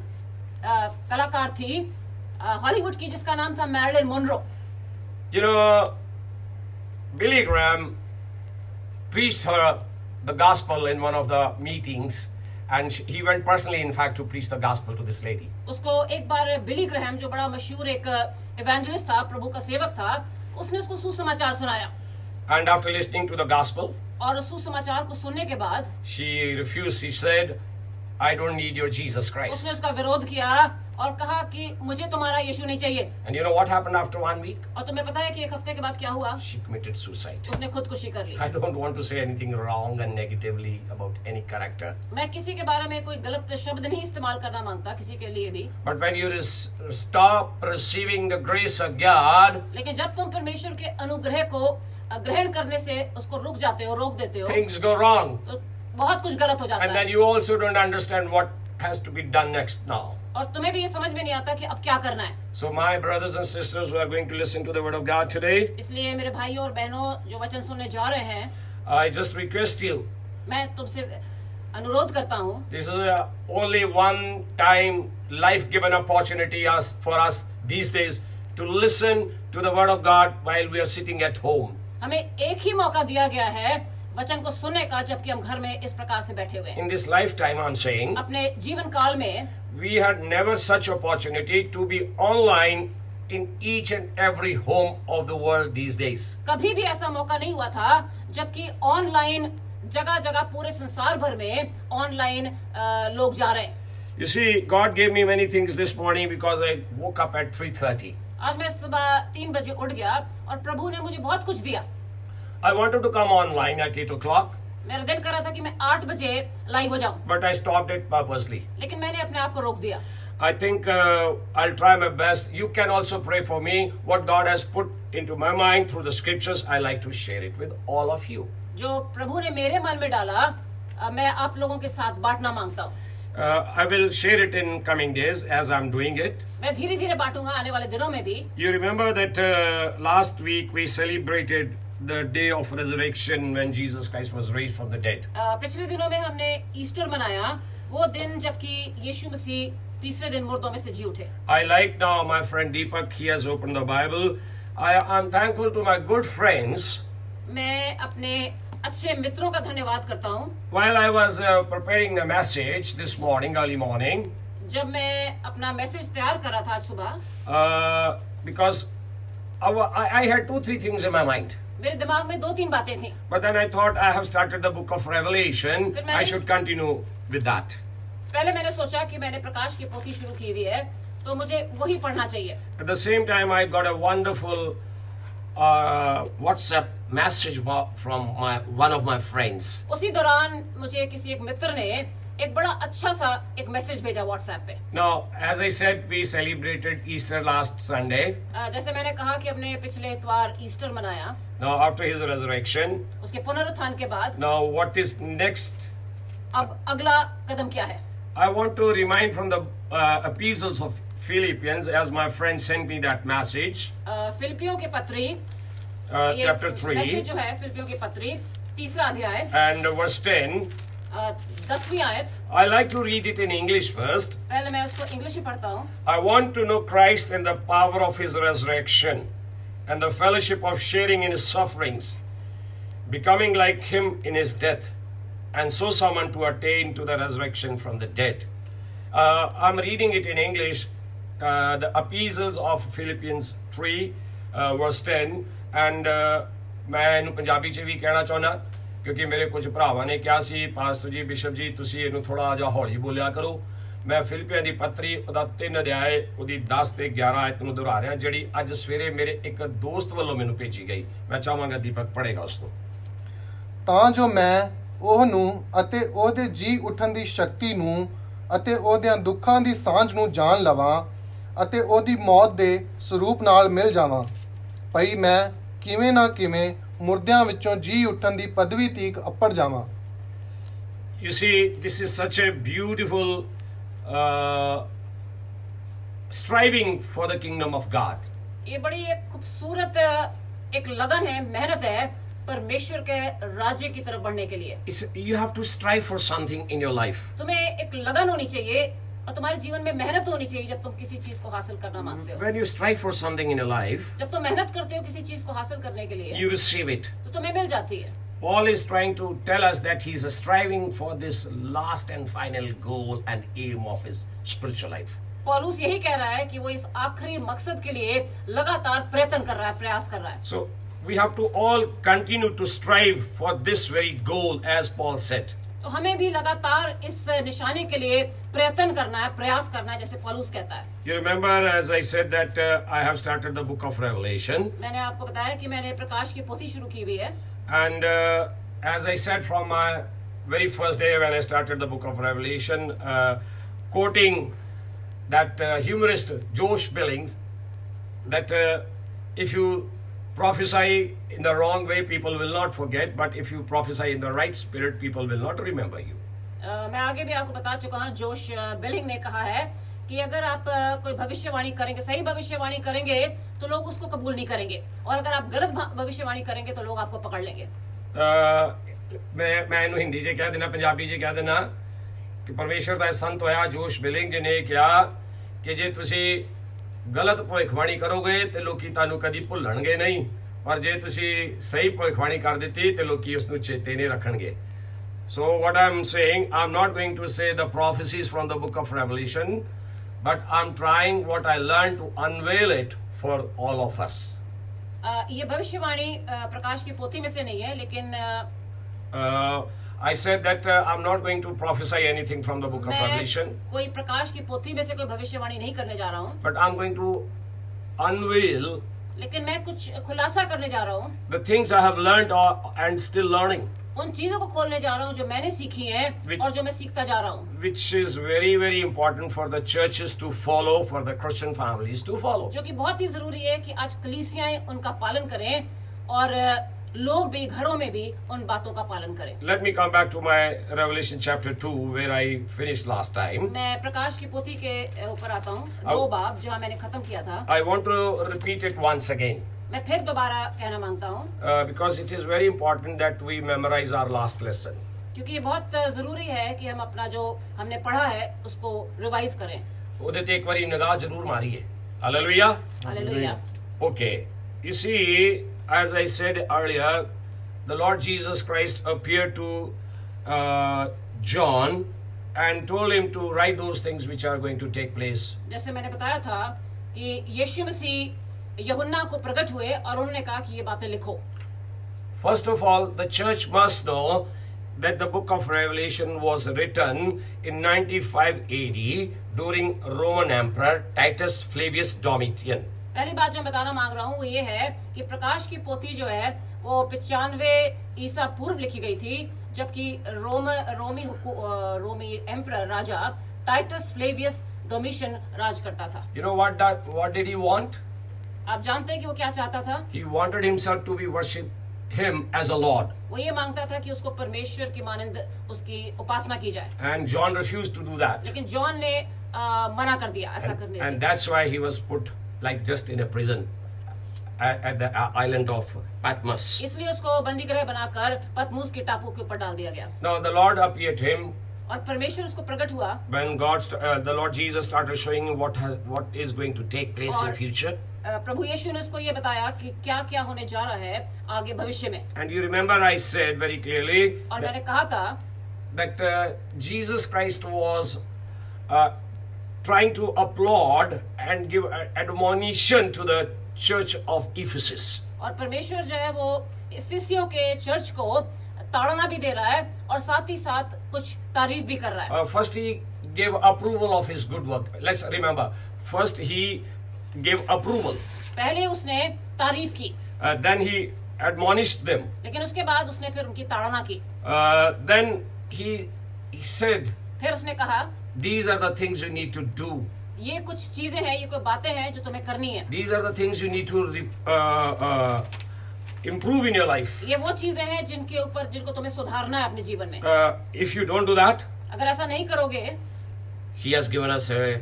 कलाकार थी हॉलीवुड की, जिसका नाम था Marilyn Monroe. You know, Billy Graham preached her the gospel in one of the meetings, and he went personally, in fact, to preach the gospel to this lady. उसको एक बार बिली ग्रैहम, जो बड़ा मशहूर एक इवेंजलिस्ट था, प्रभु का सेवक था, उसने उसको सुसमाचार सुनाया। And after listening to the gospel, और उस सुसमाचार को सुनने के बाद she refused. She said, I don't need your Jesus Christ. उसने उसका विरोध किया और कहा कि मुझे तुम्हारा यीशु नहीं चाहिए। And you know what happened after 1 week? और तुम्हें पता है कि एक हफ्ते के बाद क्या हुआ? She committed suicide. उसने खुदकुशी कर ली। I don't want to say anything wrong and negatively about any character. मैं किसी के बारे में कोई गलत शब्द नहीं इस्तेमाल करना मांगता, किसी के लिए भी। But when you stop receiving the grace of God, लेकिन जब तुम परमेश्वर के अनुग्रह को ग्रहण करने से उसको रुक जाते हो, रोक देते हो, things go wrong. तो बहुत कुछ गलत हो जाता And then है। you also don't understand what has to be done next now. और तुम्हें भी ये समझ में नहीं आता कि अब क्या करना है। So my brothers and sisters who are going to listen to the word of God today, इसलिए मेरे भाइयों और बहनों जो वचन सुनने जा रहे हैं, I just request you, मैं तुमसे अनुरोध करता हूँ, this is only one time life given opportunity for us these days to listen to the word of God while we are sitting at home. हमें एक ही मौका दिया गया है वचन को सुनने का, जबकि हम घर में इस प्रकार से बैठे हुए हैं। In this lifetime, I'm saying, अपने जीवन काल में we had never such opportunity to be online in each and every home of the world these days. कभी भी ऐसा मौका नहीं हुआ था, जबकि ऑनलाइन जगह जगह पूरे संसार भर में ऑनलाइन लोग जा रहे हैं। You see, God gave me many things this morning because I woke up at 3:30. आज मैं सुबह 3 बजे उठ गया और प्रभु ने मुझे बहुत कुछ दिया। I wanted to come online at 8 o'clock, मेरा दिल कर रहा था कि मैं 8 बजे लाइव हो जाऊं, but I stopped it purposely. लेकिन मैंने अपने आप को रोक दिया। I think I'll try my best. You can also pray for me. What God has put into my mind through the scriptures, I like to share it with all of you. जो प्रभु ने मेरे मन में डाला, मैं आप लोगों के साथ बांटना मांगता हूँ। I will share it in coming days as I'm doing it. मैं धीरे धीरे बांटूंगा आने वाले दिनों में भी। You remember that last week we celebrated the day of resurrection when Jesus Christ was raised from the dead. पिछले दिनों में हमने ईस्टर मनाया, वो दिन जबकि यीशु मसीह तीसरे दिन मुर्दों में से जी उठे। I like now my friend Deepak, he has opened the Bible. I'm thankful to my good friends. मैं अपने अच्छे मित्रों का धन्यवाद करता हूँ। While I was preparing the message this morning, early morning, जब मैं अपना मैसेज तैयार कर रहा था आज सुबह, because I had 2-3 things in my mind. मेरे दिमाग में 2-3 बातें थी। But then I thought I have started the book of Revelation. I should continue with that. पहले मैंने सोचा कि मैंने प्रकाश की पोथी शुरू की हुई है, तो मुझे वही पढ़ना चाहिए। At the same time, I got a wonderful WhatsApp message from one of my friends. उसी दौरान मुझे किसी एक मित्र ने एक बड़ा अच्छा सा एक मैसेज भेजा व्हाट्सएप पे। Now, as I said, we celebrated Easter last Sunday. जैसे मैंने कहा कि हमने पिछले इतवार ईस्टर मनाया। Now, after his resurrection, उसके पुनरुत्थान के बाद now what is next? अब अगला कदम क्या है? I want to remind from the epistles of Philippians, as my friend sent me that message, फिलिपियों के पत्री, chapter 3 मैसेज जो है फिलिपियों के पत्री, तीसरा अध्याय, and verse 10. 10वीं आयत। I like to read it in English first. पहले मैं उसको इंग्लिश में पढ़ता हूँ। I want to know Christ and the power of his resurrection and the fellowship of sharing in his sufferings, becoming like him in his death, and so someone to attain to the resurrection from the dead. I'm reading it in English, the epistles of Philippians 3 verse 10, and मैं ਇਹਨੂੰ ਪੰਜਾਬੀ ਚ ਵੀ ਕਹਿਣਾ ਚਾਹੁੰਦਾ ਕਿਉਂਕਿ ਮੇਰੇ ਕੁਝ ਭਰਾਵਾਂ ਨੇ ਕਿਹਾ ਸੀ ਪਾਸਟਰ ਜੀ ਬਿਸ਼ਪ ਜੀ ਤੁਸੀਂ ਇਹਨੂੰ ਥੋੜਾ ਜਿਹਾ ਹੌਲੀ ਬੋਲਿਆ ਕਰੋ। ਮੈਂ ਫਿਲਿਪੀਆਂ ਦੀ ਪੱਤਰੀ ਉਹਦਾ 3 ਅਧਿਆਏ ਉਹਦੀ 10 ਤੇ 11 ਆਇਤ ਨੂੰ ਦੁਹਰਾ ਰਿਹਾ, ਜਿਹੜੀ ਅੱਜ ਸਵੇਰੇ ਮੇਰੇ ਇੱਕ ਦੋਸਤ ਵੱਲੋਂ ਮੈਨੂੰ ਭੇਜੀ ਗਈ। ਮੈਂ ਚਾਹਾਂਗਾ ਦੀਪਕ ਪੜ੍ਹੇਗਾ ਉਸ ਨੂੰ। ਤਾਂ ਜੋ ਮੈਂ ਉਹਨੂੰ ਅਤੇ ਉਹਦੇ ਜੀ ਉੱਠਣ ਦੀ ਸ਼ਕਤੀ ਨੂੰ ਅਤੇ ਉਹਦਿਆਂ ਦੁੱਖਾਂ ਦੀ ਸਾਂਝ ਨੂੰ ਜਾਣ ਲਵਾਂ ਅਤੇ ਉਹਦੀ ਮੌਤ ਦੇ ਸਰੂਪ ਨਾਲ ਮਿਲ ਜਾਵਾਂ, ਭਈ ਮੈਂ ਕਿਵੇਂ ਨਾ ਕਿਵੇਂ ਮੁਰਦਿਆਂ ਵਿੱਚੋਂ ਜੀ ਉੱਠਣ ਦੀ ਪਦਵੀ ਤੀਕ ਅੱਪੜ ਜਾਵਾਂ। You see, this is such a beautiful striving for the kingdom of God. ये बड़ी एक खूबसूरत एक लगन है, मेहनत है परमेश्वर के राज्य की तरफ बढ़ने के लिए। You have to strive for something in your life. तुम्हें एक लगन होनी चाहिए और तुम्हारे जीवन में मेहनत होनी चाहिए जब तुम किसी चीज को हासिल करना मांगते हो। When you strive for something in your life, जब तुम मेहनत करते हो किसी चीज को हासिल करने के लिए you receive it. तो तुम्हें मिल जाती है। Paul is trying to tell us that he is striving for this last and final goal and aim of his spiritual life. पौलुस यही कह रहा है कि वो इस आखिरी मकसद के लिए लगातार प्रयत्न कर रहा है, प्रयास कर रहा है। So we have to all continue to strive for this very goal, as Paul said. तो हमें भी लगातार इस निशाने के लिए प्रयत्न करना है, प्रयास करना है, जैसे पौलुस कहता है। You remember, as I said, that I have started the book of Revelation, मैंने आपको बताया कि मैंने प्रकाश की पोथी शुरू की हुई है। and as I said from my very first day when I started the book of Revelation, quoting that humorist Josh Billings, that if you prophesy in the wrong way, people will not forget, but if you prophesy in the right spirit, people will not remember you. मैं आगे भी आपको बता चुका हूँ, जोश billing ने कहा है कि अगर आप कोई भविष्यवाणी करेंगे, सही भविष्यवाणी करेंगे तो लोग उसको कबूल नहीं करेंगे, और अगर आप गलत भविष्यवाणी करेंगे तो लोग आपको पकड़ लेंगे। मैं इन्हें हिंदी से कह देना, पंजाबी से कह देना कि परमेश्वर का संत होया जोश बिलिंग जी ने कहा कि जे तुसी गलत भविष्यवाणी करोगे तो लोकी तानू कदी भुल्लणगे नहीं, और जे तुसी सही भविष्यवाणी कर दी तो लोकी उसनू चेते नहीं रखणगे। So what I'm saying, I'm not going to say the prophecies from the book of Revelation, but I'm trying what I learned to unveil it for all of us. ये भविष्यवाणी प्रकाश की पोथी में से नहीं है, लेकिन I said that I'm not going to prophesy anything from the book of Revelation, मैं कोई प्रकाश की पोथी में से कोई भविष्यवाणी नहीं करने जा रहा हूँ, but I'm going to unveil लेकिन मैं कुछ खुलासा करने जा रहा हूँ, the things I have learned and still learning, उन चीजों को खोलने जा रहा हूँ जो मैंने सीखी हैं और जो मैं सीखता जा रहा हूँ, which is very, very important for the churches to follow, for the Christian families to follow. जो कि बहुत ही जरूरी है कि आज कलीसियाएं उनका पालन करें और लोग भी घरों में भी उन बातों का पालन करें। Let me come back to my Revelation chapter 2 where I finished last time. मैं प्रकाश की पोथी के ऊपर आता हूँ, 2 बाब जहाँ मैंने खत्म किया था। I want to repeat it once again. मैं फिर दोबारा कहना मांगता हूँ, Because it is very important that we memorize our last lesson. क्योंकि ये बहुत जरूरी है कि हम अपना जो हमने पढ़ा है उसको रिवाइज करें। ਉਹਦੇ ਤੇ ਇੱਕ ਵਾਰੀ ਨਿਗਾਹ ਜ਼ਰੂਰ ਮਾਰੀਏ। Hallelujah. Hallelujah. Okay. You see, as I said earlier, the Lord Jesus Christ appeared to John and told him to write those things which are going to take place. जैसे मैंने बताया था कि यीशु मसीह यूहन्ना को प्रकट हुए और उन्होंने कहा कि ये बातें लिखो। First of all, the church must know that the book of Revelation was written in 95 AD during Roman Emperor Titus Flavius Domitian. पहली बात जो मैं बताना मांग रहा हूँ वो ये है कि प्रकाश की पोथी जो है वो 95 ईसा पूर्व लिखी गई थी, जबकि रोमी एम्परर राजा टाइटस फ्लेवियस डोमिशियन राज करता था। You know what did he want? आप जानते हैं कि वो क्या चाहता था? He wanted himself to be worshipped him as a Lord. वो ये मांगता था कि उसको परमेश्वर की मानंद उसकी उपासना की जाए। And John refused to do that. लेकिन जॉन ने मना कर दिया ऐसा करने And से। that's why he was put like just in a prison at the island of Patmos. इसलिए उसको बंदी गृह बनाकर पतमूस के टापू के ऊपर डाल दिया गया Now the Lord appeared to him और परमेश्वर उसको प्रकट हुआ when the Lord Jesus started showing him what is going to take place in और future. प्रभु यीशु ने उसको ये बताया कि क्या क्या होने जा रहा है आगे भविष्य में। And you remember I said very clearly और मैंने कहा था that Jesus Christ was trying to applaud and give admonition to the church of Ephesus. और परमेश्वर जो है वो इफिसियों के चर्च को ताड़ना भी दे रहा है और साथ ही साथ कुछ तारीफ भी कर रहा है। First he gave approval of his good work. Let's remember. First he gave approval. पहले उसने तारीफ की, Then he admonished them. लेकिन उसके बाद उसने फिर उनकी ताड़ना की। Then he said, फिर उसने कहा these are the things you need to do. ये कुछ चीजें हैं, ये कोई बातें हैं जो तुम्हें करनी है। These are the things you need to improve in your life. ये वो चीजें हैं जिनको तुम्हें सुधारना है अपने जीवन में। If you don't do that, अगर ऐसा नहीं करोगे he has given us a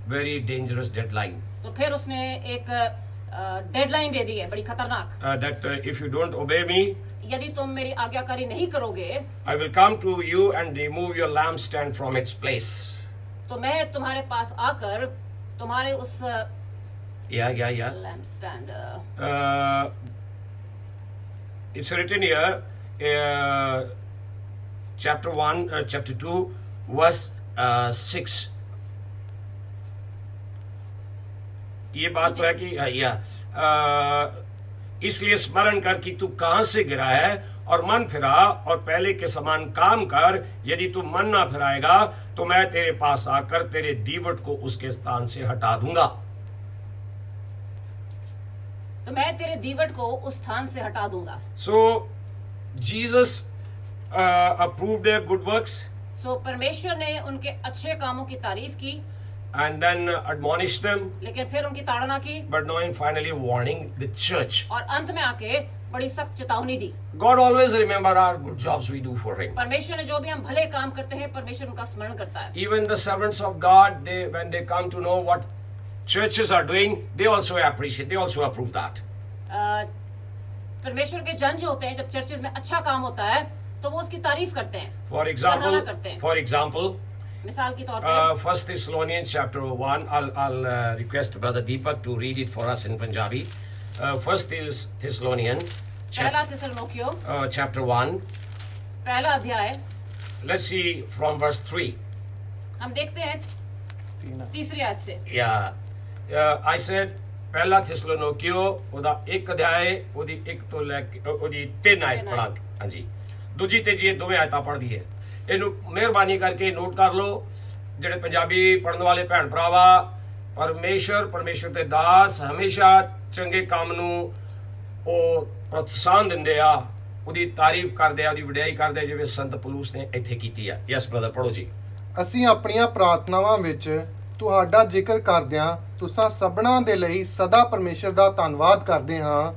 very dangerous deadline. तो फिर उसने एक डेडलाइन दे दी है बड़ी खतरनाक, that if you don't obey me, यदि तुम मेरी आज्ञाकारी नहीं करोगे I will come to you and remove your lampstand from its place. तो मैं तुम्हारे पास आकर तुम्हारे उस Yeah. Lamp stand, It's written here, chapter 1, chapter 2, verse 6. ये बात तो है कि इसलिए स्मरण कर कि तू कहां से गिरा है और मन फिरा और पहले के समान काम कर। यदि तू मन ना फिराएगा तो मैं तेरे पास आकर तेरे दीवट को उसके स्थान से हटा दूंगा। तो मैं तेरे दीवट को उस स्थान से हटा दूंगा। So Jesus approved their good works सो परमेश्वर ने उनके अच्छे कामों की तारीफ की, and then admonished them, लेकिन फिर उनकी ताड़ना की, but now in finally warning the church. और अंत में आके बड़ी सख्त चेतावनी दी। God always remember our good jobs we do for Him. परमेश्वर ने जो भी हम भले काम करते हैं परमेश्वर उनका स्मरण करता है। Even the servants of God, when they come to know what churches are doing, they also appreciate, they also approve that. परमेश्वर के जन जो होते हैं जब चर्चेज में अच्छा काम होता है तो वो उसकी तारीफ करते हैं, For सराहना करते हैं। example, मिसाल के तौर पर 1 Thessalonians chapter 1, I'll request Brother Deepak to read it for us in Punjabi. 1 Thessalonians पहला थिस्सलुनीकियों chapter 1. पहला अध्याय, Let's see from verse 3. हम देखते हैं तीसरी आयत से। I said ਪਹਿਲਾ थिस्सलुनीकियों ਉਹਦਾ ਇੱਕ ਅਧਿਆਏ ਉਹਦੀ ਇੱਕ ਤੋਂ ਲੈ ਕੇ ਉਹਦੀ 3 ਆਇਤ ਪੜ੍ਹਾ। ਹਾਂਜੀ, ਦੂਜੀ ਤੀਜੀ ਇਹ ਦੋਵੇਂ ਆਇਤਾਂ ਪੜ੍ਹਦੀ ਹੈ। ਇਹਨੂੰ ਮਿਹਰਬਾਨੀ ਕਰਕੇ ਨੋਟ ਕਰ ਲਓ ਜਿਹੜੇ ਪੰਜਾਬੀ ਪੜ੍ਹਨ ਵਾਲੇ ਭੈਣ ਭਰਾਵਾ। ਪਰਮੇਸ਼ਰ ਦੇ ਦਾਸ ਹਮੇਸ਼ਾ ਚੰਗੇ ਕੰਮ ਨੂੰ ਉਹ ਪ੍ਰੋਤਸਾਹਨ ਦਿੰਦੇ ਆ, ਉਹਦੀ ਤਾਰੀਫ ਕਰਦੇ ਆ, ਉਹਦੀ ਵਡਿਆਈ ਕਰਦੇ ਆ, ਜਿਵੇਂ ਸੰਤ ਪੌਲੁਸ ਨੇ ਇੱਥੇ ਕੀਤੀ ਆ। ਯੈਸ ਬ੍ਰਦਰ, ਪੜ੍ਹੋ ਜੀ। ਅਸੀਂ ਆਪਣੀਆਂ ਪ੍ਰਾਰਥਨਾਵਾਂ ਵਿੱਚ ਤੁਹਾਡਾ ਜ਼ਿਕਰ ਕਰਦਿਆਂ ਤੁਸਾਂ ਸਭਨਾਂ ਦੇ ਲਈ ਸਦਾ ਪਰਮੇਸ਼ਰ ਦਾ ਧੰਨਵਾਦ ਕਰਦੇ ਹਾਂ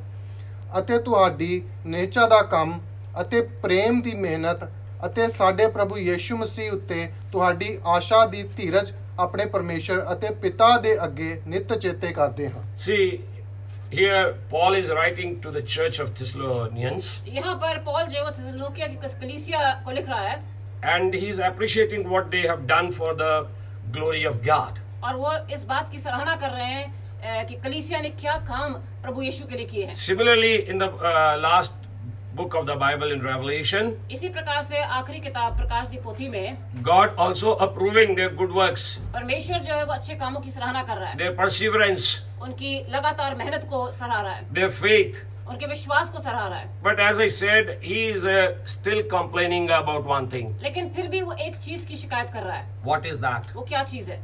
ਅਤੇ ਤੁਹਾਡੀ ਨਿਹਚਾ ਦਾ ਕੰਮ ਅਤੇ ਪ੍ਰੇਮ ਦੀ ਮਿਹਨਤ ਅਤੇ ਸਾਡੇ ਪ੍ਰਭੂ ਯੀਸ਼ੂ ਮਸੀਹ ਉੱਤੇ ਤੁਹਾਡੀ ਆਸ਼ਾ ਦੀ ਧੀਰਜ ਆਪਣੇ ਪਰਮੇਸ਼ਰ ਅਤੇ ਪਿਤਾ ਦੇ ਅੱਗੇ ਨਿਤ ਚੇਤੇ ਕਰਦੇ ਹਾਂ। See, here Paul is writing to the church of Thessalonians, यहाँ पर पॉल जो है थिस्सलुनीकिया की कलीसिया को लिख रहा है and he is appreciating what they have done for the glory of God. और वो इस बात की सराहना कर रहे हैं कि कलीसिया ने क्या काम प्रभु यीशु के लिए किए हैं। Similarly, in the last book of the Bible in Revelation, इसी प्रकार से आखिरी किताब प्रकाश दी पोथी में God also approving their good works, परमेश्वर जो है वो अच्छे कामों की सराहना कर रहा है, their perseverance, उनकी लगातार मेहनत को सराह रहा है, their faith. उनके विश्वास को सराह रहा है। But as I said, he is still complaining about one thing. लेकिन फिर भी वो एक चीज की शिकायत कर रहा है। What is that? वो क्या चीज है?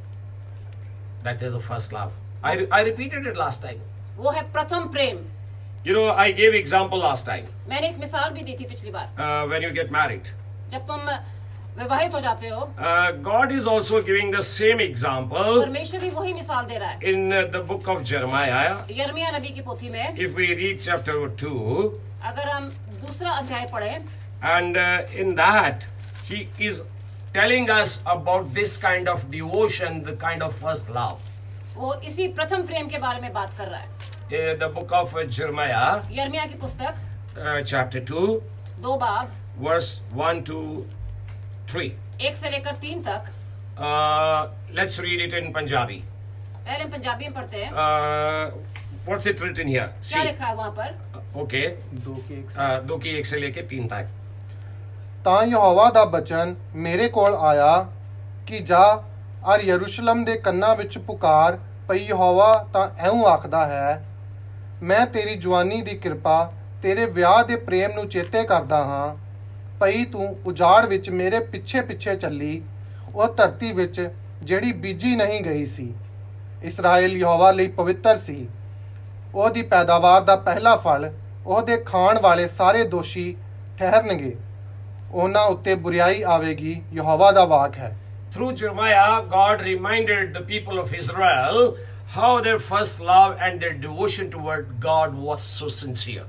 That is the first love. I repeated it last time. वो है प्रथम प्रेम। You know, I gave example last time. मैंने एक मिसाल भी दी थी पिछली बार। When you get married, जब तुम विवाहित हो जाते हो God is also giving the same example परमेश्वर भी वही मिसाल दे रहा है। in the book of Jeremiah. यिर्मयाह नबी की पोथी में If we read chapter 2, अगर हम दूसरा अध्याय पढ़ें and in that he is telling us about this kind of devotion, the kind of first love. वो इसी प्रथम प्रेम के बारे में बात कर रहा है। The book of Jeremiah, यिर्मयाह की पुस्तक chapter 2, 2 बाब verse 1 to 3. 1 से लेकर 3 तक। Let's read it in Punjabi. पहले हम पंजाबी में पढ़ते हैं। What's it written here? क्या लिखा है वहाँ पर? Okay. 2 की 1 से लेके 3 तक. ਤਾਂ ਯਹੋਵਾ ਦਾ ਬਚਨ ਮੇਰੇ ਕੋਲ ਆਇਆ ਕਿ ਜਾ ਅਰ ਯਰੂਸ਼ਲਮ ਦੇ ਕੰਨਾਂ ਵਿੱਚ ਪੁਕਾਰ ਪਈ ਯਹੋਵਾ ਤਾਂ ਐਉਂ ਆਖਦਾ ਹੈ ਮੈਂ ਤੇਰੀ ਜਵਾਨੀ ਦੀ ਕਿਰਪਾ ਤੇਰੇ ਵਿਆਹ ਦੇ ਪ੍ਰੇਮ ਨੂੰ ਚੇਤੇ ਕਰਦਾ ਹਾਂ ਪਈ ਤੂੰ ਉਜਾੜ ਵਿੱਚ ਮੇਰੇ ਪਿੱਛੇ ਪਿੱਛੇ ਚੱਲੀ ਉਹ ਧਰਤੀ ਵਿੱਚ ਜਿਹੜੀ ਬੀਜੀ ਨਹੀਂ ਗਈ ਸੀ ਇਸਰਾਏਲ ਯਹੋਵਾ ਲਈ ਪਵਿੱਤਰ ਸੀ ਉਹਦੀ ਪੈਦਾਵਾਰ ਦਾ ਪਹਿਲਾ ਫਲ ਉਹਦੇ ਖਾਣ ਵਾਲੇ ਸਾਰੇ ਦੋਸ਼ੀ ਠਹਿਰਨਗੇ ਉਹਨਾਂ ਉੱਤੇ ਬੁਰੀਆਈ ਆਵੇਗੀ ਯਹੋਵਾ ਦਾ ਵਾਕ ਹੈ। Through Jeremiah, God reminded the people of Israel how their first love and their devotion toward God was so sincere.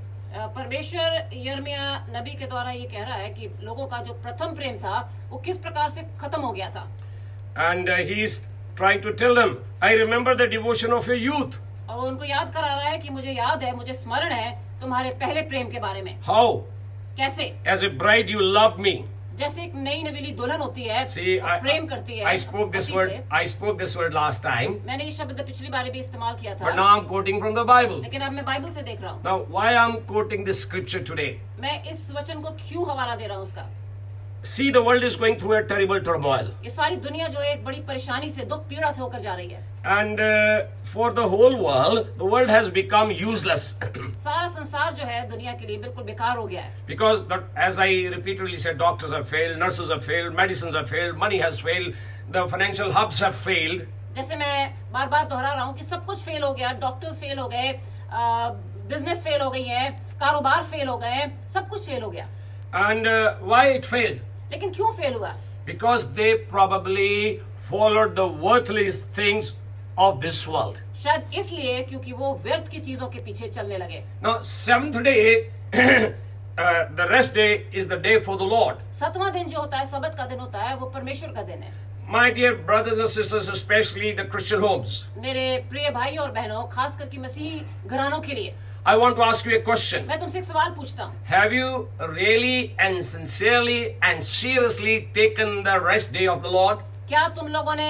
परमेश्वर यिर्मयाह नबी के द्वारा ये कह रहा है कि लोगों का जो प्रथम प्रेम था वो किस प्रकार से खत्म हो गया था। And he is trying to tell them, I remember the devotion of your youth. और वो उनको याद करा रहा है कि मुझे याद है, मुझे स्मरण है तुम्हारे पहले प्रेम के बारे में। How? कैसे? As a bride, you love me. जैसे एक नई नवीली दुल्हन होती है See, और प्रेम करती है। I spoke this पति word. से। I spoke this word last time, मैंने ये शब्द पिछली बार भी इस्तेमाल किया but था, now I'm quoting from the Bible. लेकिन अब मैं बाइबल से देख रहा हूँ। Now, why I'm quoting this scripture today? मैं इस वचन को क्यों हवाला दे रहा हूँ उसका? See, the world is going through a terrible turmoil, ये सारी दुनिया जो है एक बड़ी परेशानी से, दुख पीड़ा से होकर जा रही है। and for the whole world, the world has become useless. सारा संसार जो है दुनिया के लिए बिल्कुल बेकार हो गया है। Because, as I repeatedly said, doctors have failed, nurses have failed, medicines have failed, money has failed, the financial hubs have failed. जैसे मैं बार बार दोहरा रहा हूँ कि सब कुछ फेल हो गया, डॉक्टर्स फेल हो गए, बिजनेस फेल हो गई है, कारोबार फेल हो गए, सब कुछ फेल हो गया। And why it failed? लेकिन क्यों फेल हुआ? Because they probably followed the worthless things of this world. शायद इसलिए क्योंकि वो व्यर्थ की चीजों के पीछे चलने लगे। Now, seventh day, the rest day is the day for the Lord. 7वां दिन जो होता है, सब्त का दिन होता है, वो परमेश्वर का दिन है। My dear brothers and sisters, especially the Christian homes, मेरे प्रिय भाई और बहनों, खास करके मसीही घरानों के लिए I want to ask you a question. मैं तुमसे एक सवाल पूछता हूँ। Have you really and sincerely and seriously taken the rest day of the Lord? क्या तुम लोगों ने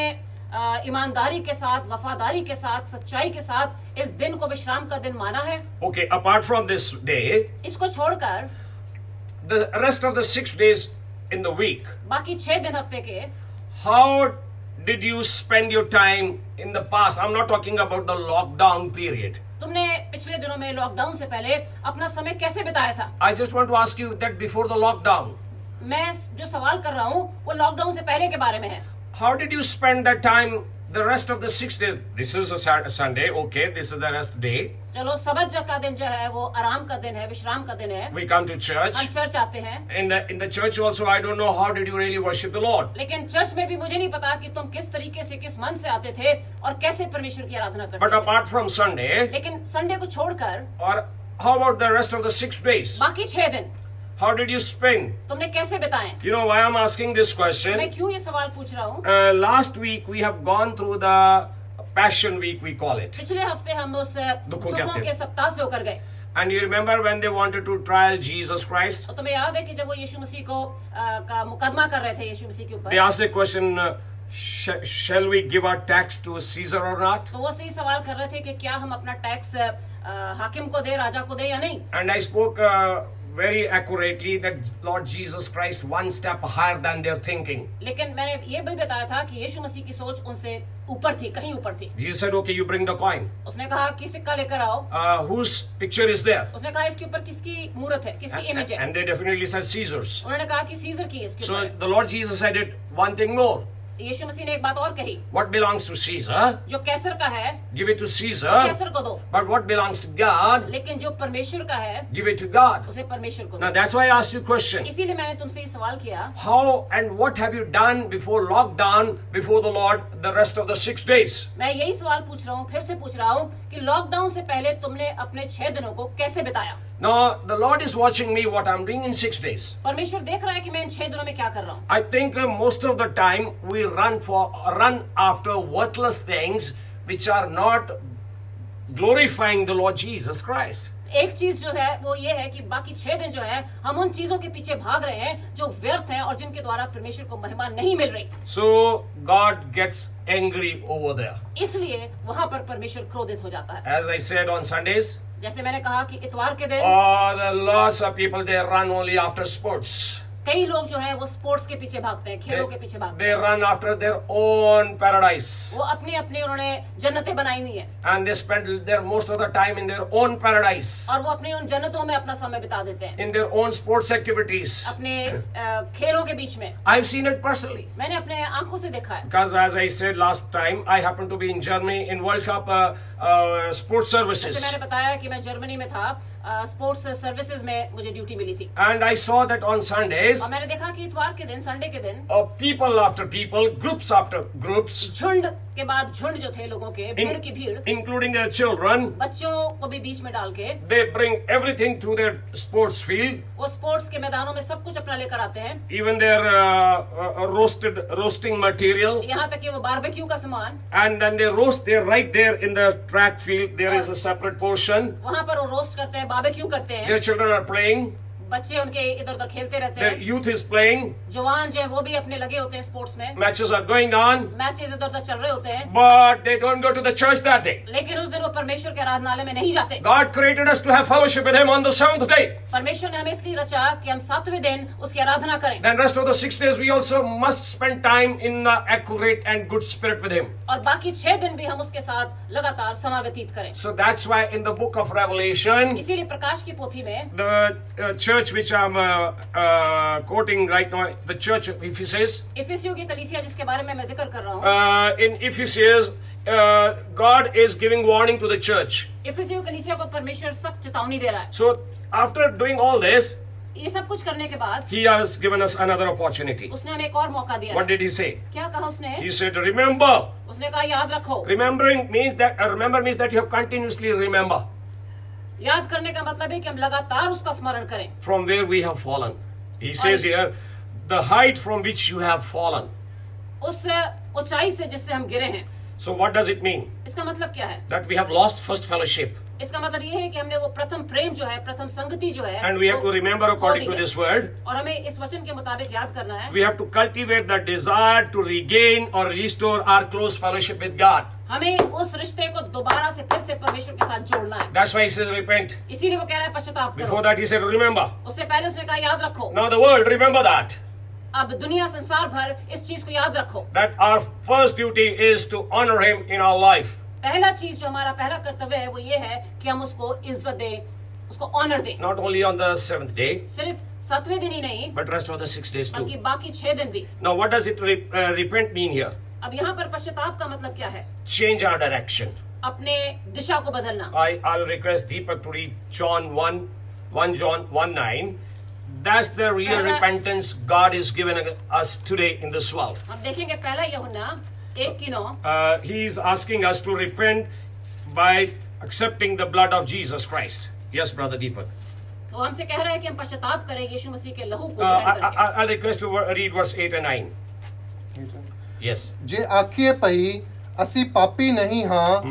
ईमानदारी के साथ, वफादारी के साथ, सच्चाई के साथ इस दिन को विश्राम का दिन माना है? Okay, apart from this day, इसको छोड़कर the rest of the 6 days in the week, बाकी 6 दिन हफ्ते के how did you spend your time in the past? I'm not talking about the lockdown period. तुमने पिछले दिनों में लॉकडाउन से पहले अपना समय कैसे बिताया था? I just want to ask you that before the lockdown, मैं जो सवाल कर रहा हूँ वो लॉकडाउन से पहले के बारे में है। how did you spend that time the rest of the 6 days? This is a Sunday, okay, this is the rest day. चलो सबत का दिन जो है वो आराम का दिन है, विश्राम का दिन है। We come to church. हम चर्च आते हैं। In the church also, I don't know how did you really worship the Lord. लेकिन चर्च में भी मुझे नहीं पता कि तुम किस तरीके से, किस मन से आते थे और कैसे परमेश्वर की आराधना करते But थे। apart from Sunday, लेकिन संडे को छोड़कर or how about the rest of the 6 days? बाकी 6 दिन How did you spend? तुमने कैसे बिताए? You know why I'm asking this question? मैं क्यों ये सवाल पूछ रहा हूँ? Last week we have gone through the Passion Week, we call it. पिछले हफ्ते हम उस दुखों दुखों के सप्ताह से होकर गए। And you remember when they wanted to trial Jesus Christ? तो तुम्हें याद है कि जब वो यीशु मसीह को का मुकदमा कर रहे थे यीशु मसीह के They ऊपर, asked the question, shall we give our tax to Caesar or not? तो वो सही सवाल कर रहे थे कि क्या हम अपना टैक्स हाकिम को दे, राजा को दे या नहीं। And I spoke very accurately that Lord Jesus Christ one step higher than their thinking. लेकिन मैंने ये भी बताया था कि यीशु मसीह की सोच उनसे ऊपर थी, कहीं ऊपर थी। Jesus said, okay, you bring the coin. उसने कहा कि सिक्का लेकर आओ। Whose picture is there? उसने कहा इसके ऊपर किसकी मूर्त है, किसकी इमेज है? And they definitely said Caesar's. उन्होंने कहा कि सीजर की है इसके So ऊपर। the Lord Jesus said it, one thing more. यीशु मसीह ने एक बात और कही, What belongs to Caesar, जो कैसर का है give it to Caesar. कैसर को दो, But what belongs to God, लेकिन जो परमेश्वर का है give it to God. उसे परमेश्वर को Now दो। that's why I asked you a question. इसीलिए मैंने तुमसे ये सवाल किया, How and what have you done before lockdown, before the Lord, the rest of the 6 days? मैं यही सवाल पूछ रहा हूँ, फिर से पूछ रहा हूँ कि लॉकडाउन से पहले तुमने अपने 6 दिनों को कैसे बिताया? Now the Lord is watching me what I'm doing in 6 days. परमेश्वर देख रहा है कि मैं इन 6 दिनों में क्या कर रहा हूँ। I think most of the time we run after worthless things which are not glorifying the Lord Jesus Christ. एक चीज जो है वो ये है कि बाकी 6 दिन जो है हम उन चीजों के पीछे भाग रहे हैं जो व्यर्थ हैं और जिनके द्वारा परमेश्वर को महिमा नहीं मिल रही। So God gets angry over there. इसलिए वहां पर परमेश्वर क्रोधित हो जाता है। As I said on Sundays, जैसे मैंने कहा कि इतवार के दिन the lots of people they run only after sports. कई लोग जो है वो स्पोर्ट्स के पीछे भागते हैं, खेलों के पीछे भागते They हैं। run after their own paradise. वो अपनी अपनी उन्होंने जन्नतें बनाई हुई हैं And they spend their most of the time in their own paradise, और वो अपनी उन जन्नतों में अपना समय बिता देते हैं, in their own sports activities. अपने खेलों के बीच में। I've seen it personally. मैंने अपने आंखों से देखा है, Because as I said last time, I happened to be in Germany in World Cup sports जैसे services. मैंने बताया कि मैं जर्मनी में था, स्पोर्ट्स सर्विसेज में मुझे ड्यूटी मिली थी। And I saw that on Sundays, Sundays, और मैंने देखा कि इतवार के दिन, संडे के दिन, people after people, groups after groups, झुंड के बाद झुंड जो थे लोगों के, भीड़ की भीड़, including their children, बच्चों को भी बीच में डाल के they bring everything to their sports field, वो स्पोर्ट्स के मैदानों में सब कुछ अपना लेकर आते हैं, even their roasting material, यहाँ तक कि वो बारबेक्यू का सामान, and then they roast there right there in the track field. There is a separate portion. वहाँ पर वो रोस्ट करते हैं, बारबेक्यू करते हैं, Their children are playing. बच्चे उनके इधर उधर खेलते रहते Their हैं, youth is playing. जवान जो है वो भी अपने लगे होते हैं स्पोर्ट्स में, Matches are going on. Matches इधर उधर चल रहे होते हैं, But they don't go to the church that day. लेकिन उस दिन वो परमेश्वर के आराधनालय में नहीं जाते। God created us to have fellowship with Him on the seventh day. परमेश्वर ने हमें इसलिए रचा कि हम 7वें दिन उसकी आराधना करें, Then rest of the 6 days we also must spend time in the accurate and good spirit with Him. और बाकी 6 दिन भी हम उसके साथ लगातार समय व्यतीत करें। So that's why in the book of Revelation, इसीलिए प्रकाश की पोथी में the church which I'm quoting right now, the church of Ephesus, इफिसियों की कलीसिया जिसके बारे में मैं जिक्र कर रहा हूँ, in Ephesus, God is giving warning to the church. इफिसियों कलीसिया को परमेश्वर सख्त चेतावनी दे रहा है। So after doing all this, ये सब कुछ करने के बाद He has given us another opportunity. उसने हमें एक और मौका दिया। What did He say? क्या कहा उसने? He said, remember. उसने कहा याद रखो। Remembering means that, remember means that you have continuously remember याद करने का मतलब है कि हम लगातार उसका स्मरण करें। from where we have fallen. He says here, the height from which you have fallen. उस ऊंचाई से जिससे हम गिरे हैं। So what does it mean? इसका मतलब क्या है? That we have lost first fellowship. इसका मतलब ये है कि हमने वो प्रथम प्रेम जो है, प्रथम संगति जो है, And we have to remember according to this word. और हमें इस वचन के मुताबिक याद करना है। We have to cultivate the desire to regain or restore our close fellowship with God. हमें उस रिश्ते को दोबारा से फिर से परमेश्वर के साथ जोड़ना है। That's why He says repent. इसीलिए वो कह रहा है पश्चाताप Before करो। that He said remember. उससे पहले उसने कहा याद रखो। Now the world, remember that. अब दुनिया संसार भर इस चीज को याद रखो। That our first duty is to honor Him in our life. पहला चीज जो हमारा पहला कर्तव्य है वो ये है कि हम उसको इज्जत दें, उसको ऑनर दें। Not only on the 7th day, सिर्फ 7वें दिन ही नहीं, but rest of the 6 days too. बल्कि बाकी 6 दिन भी। Now what does it repent mean here? अब यहाँ पर पश्चाताप का मतलब क्या है? Change our direction. अपने दिशा को बदलना। I'll request Deepak to read John 1 John 1:9. That's the real repentance God is giving us today in this world. हम देखेंगे पहला यूहन्ना 1:9। He is asking us to repent by accepting the blood of Jesus Christ. Yes, Brother Deepak. वो हमसे कह रहा है कि हम पश्चाताप करें यीशु मसीह के लहू को ग्रहण करके। I'll request to read verse 8 and 9. Yes. ਜੇ ਆਖੀਏ ਭਈ ਅਸੀਂ ਪਾਪੀ ਨਹੀਂ ਹਾਂ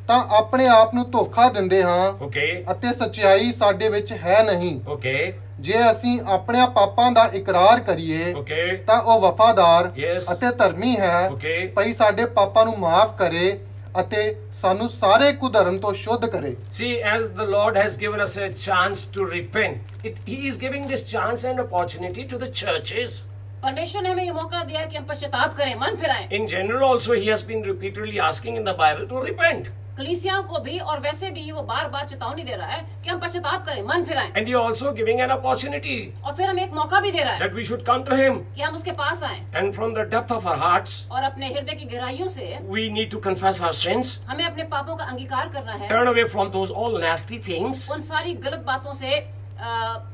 ਤਾਂ ਆਪਣੇ ਆਪ ਨੂੰ ਧੋਖਾ ਦਿੰਦੇ ਹਾਂ Okay. ਅਤੇ ਸੱਚਾਈ ਸਾਡੇ ਵਿੱਚ ਹੈ ਨਹੀਂ। Okay. ਜੇ ਅਸੀਂ ਆਪਣੇ ਪਾਪਾਂ ਦਾ ਇਕਰਾਰ ਕਰੀਏ Okay. ਤਾਂ ਉਹ ਵਫਾਦਾਰ Yes. ਅਤੇ ਧਰਮੀ ਹੈ Okay. ਭਈ ਸਾਡੇ ਪਾਪਾਂ ਨੂੰ ਮਾਫ ਕਰੇ ਅਤੇ ਸਾਨੂੰ ਸਾਰੇ ਕੁਧਰਮ ਤੋਂ ਸ਼ੁੱਧ ਕਰੇ। See, as the Lord has given us a chance to repent, He is giving this chance and opportunity to the churches. परमेश्वर ने हमें ये मौका दिया कि हम पश्चाताप करें, मन फिराएं। In general also, He has been repeatedly asking in the Bible to repent. कलीसियाओं को भी और वैसे भी वो बार बार चेतावनी दे रहा है कि हम पश्चाताप करें, मन फिराएं। And He also giving an opportunity और फिर हमें एक मौका भी दे रहा है that we should come to Him. कि हम उसके पास आएं And from the depth of our hearts, और अपने हृदय की गहराइयों से we need to confess our sins, हमें अपने पापों का अंगीकार करना है, turn away from those all nasty things उन सारी गलत बातों से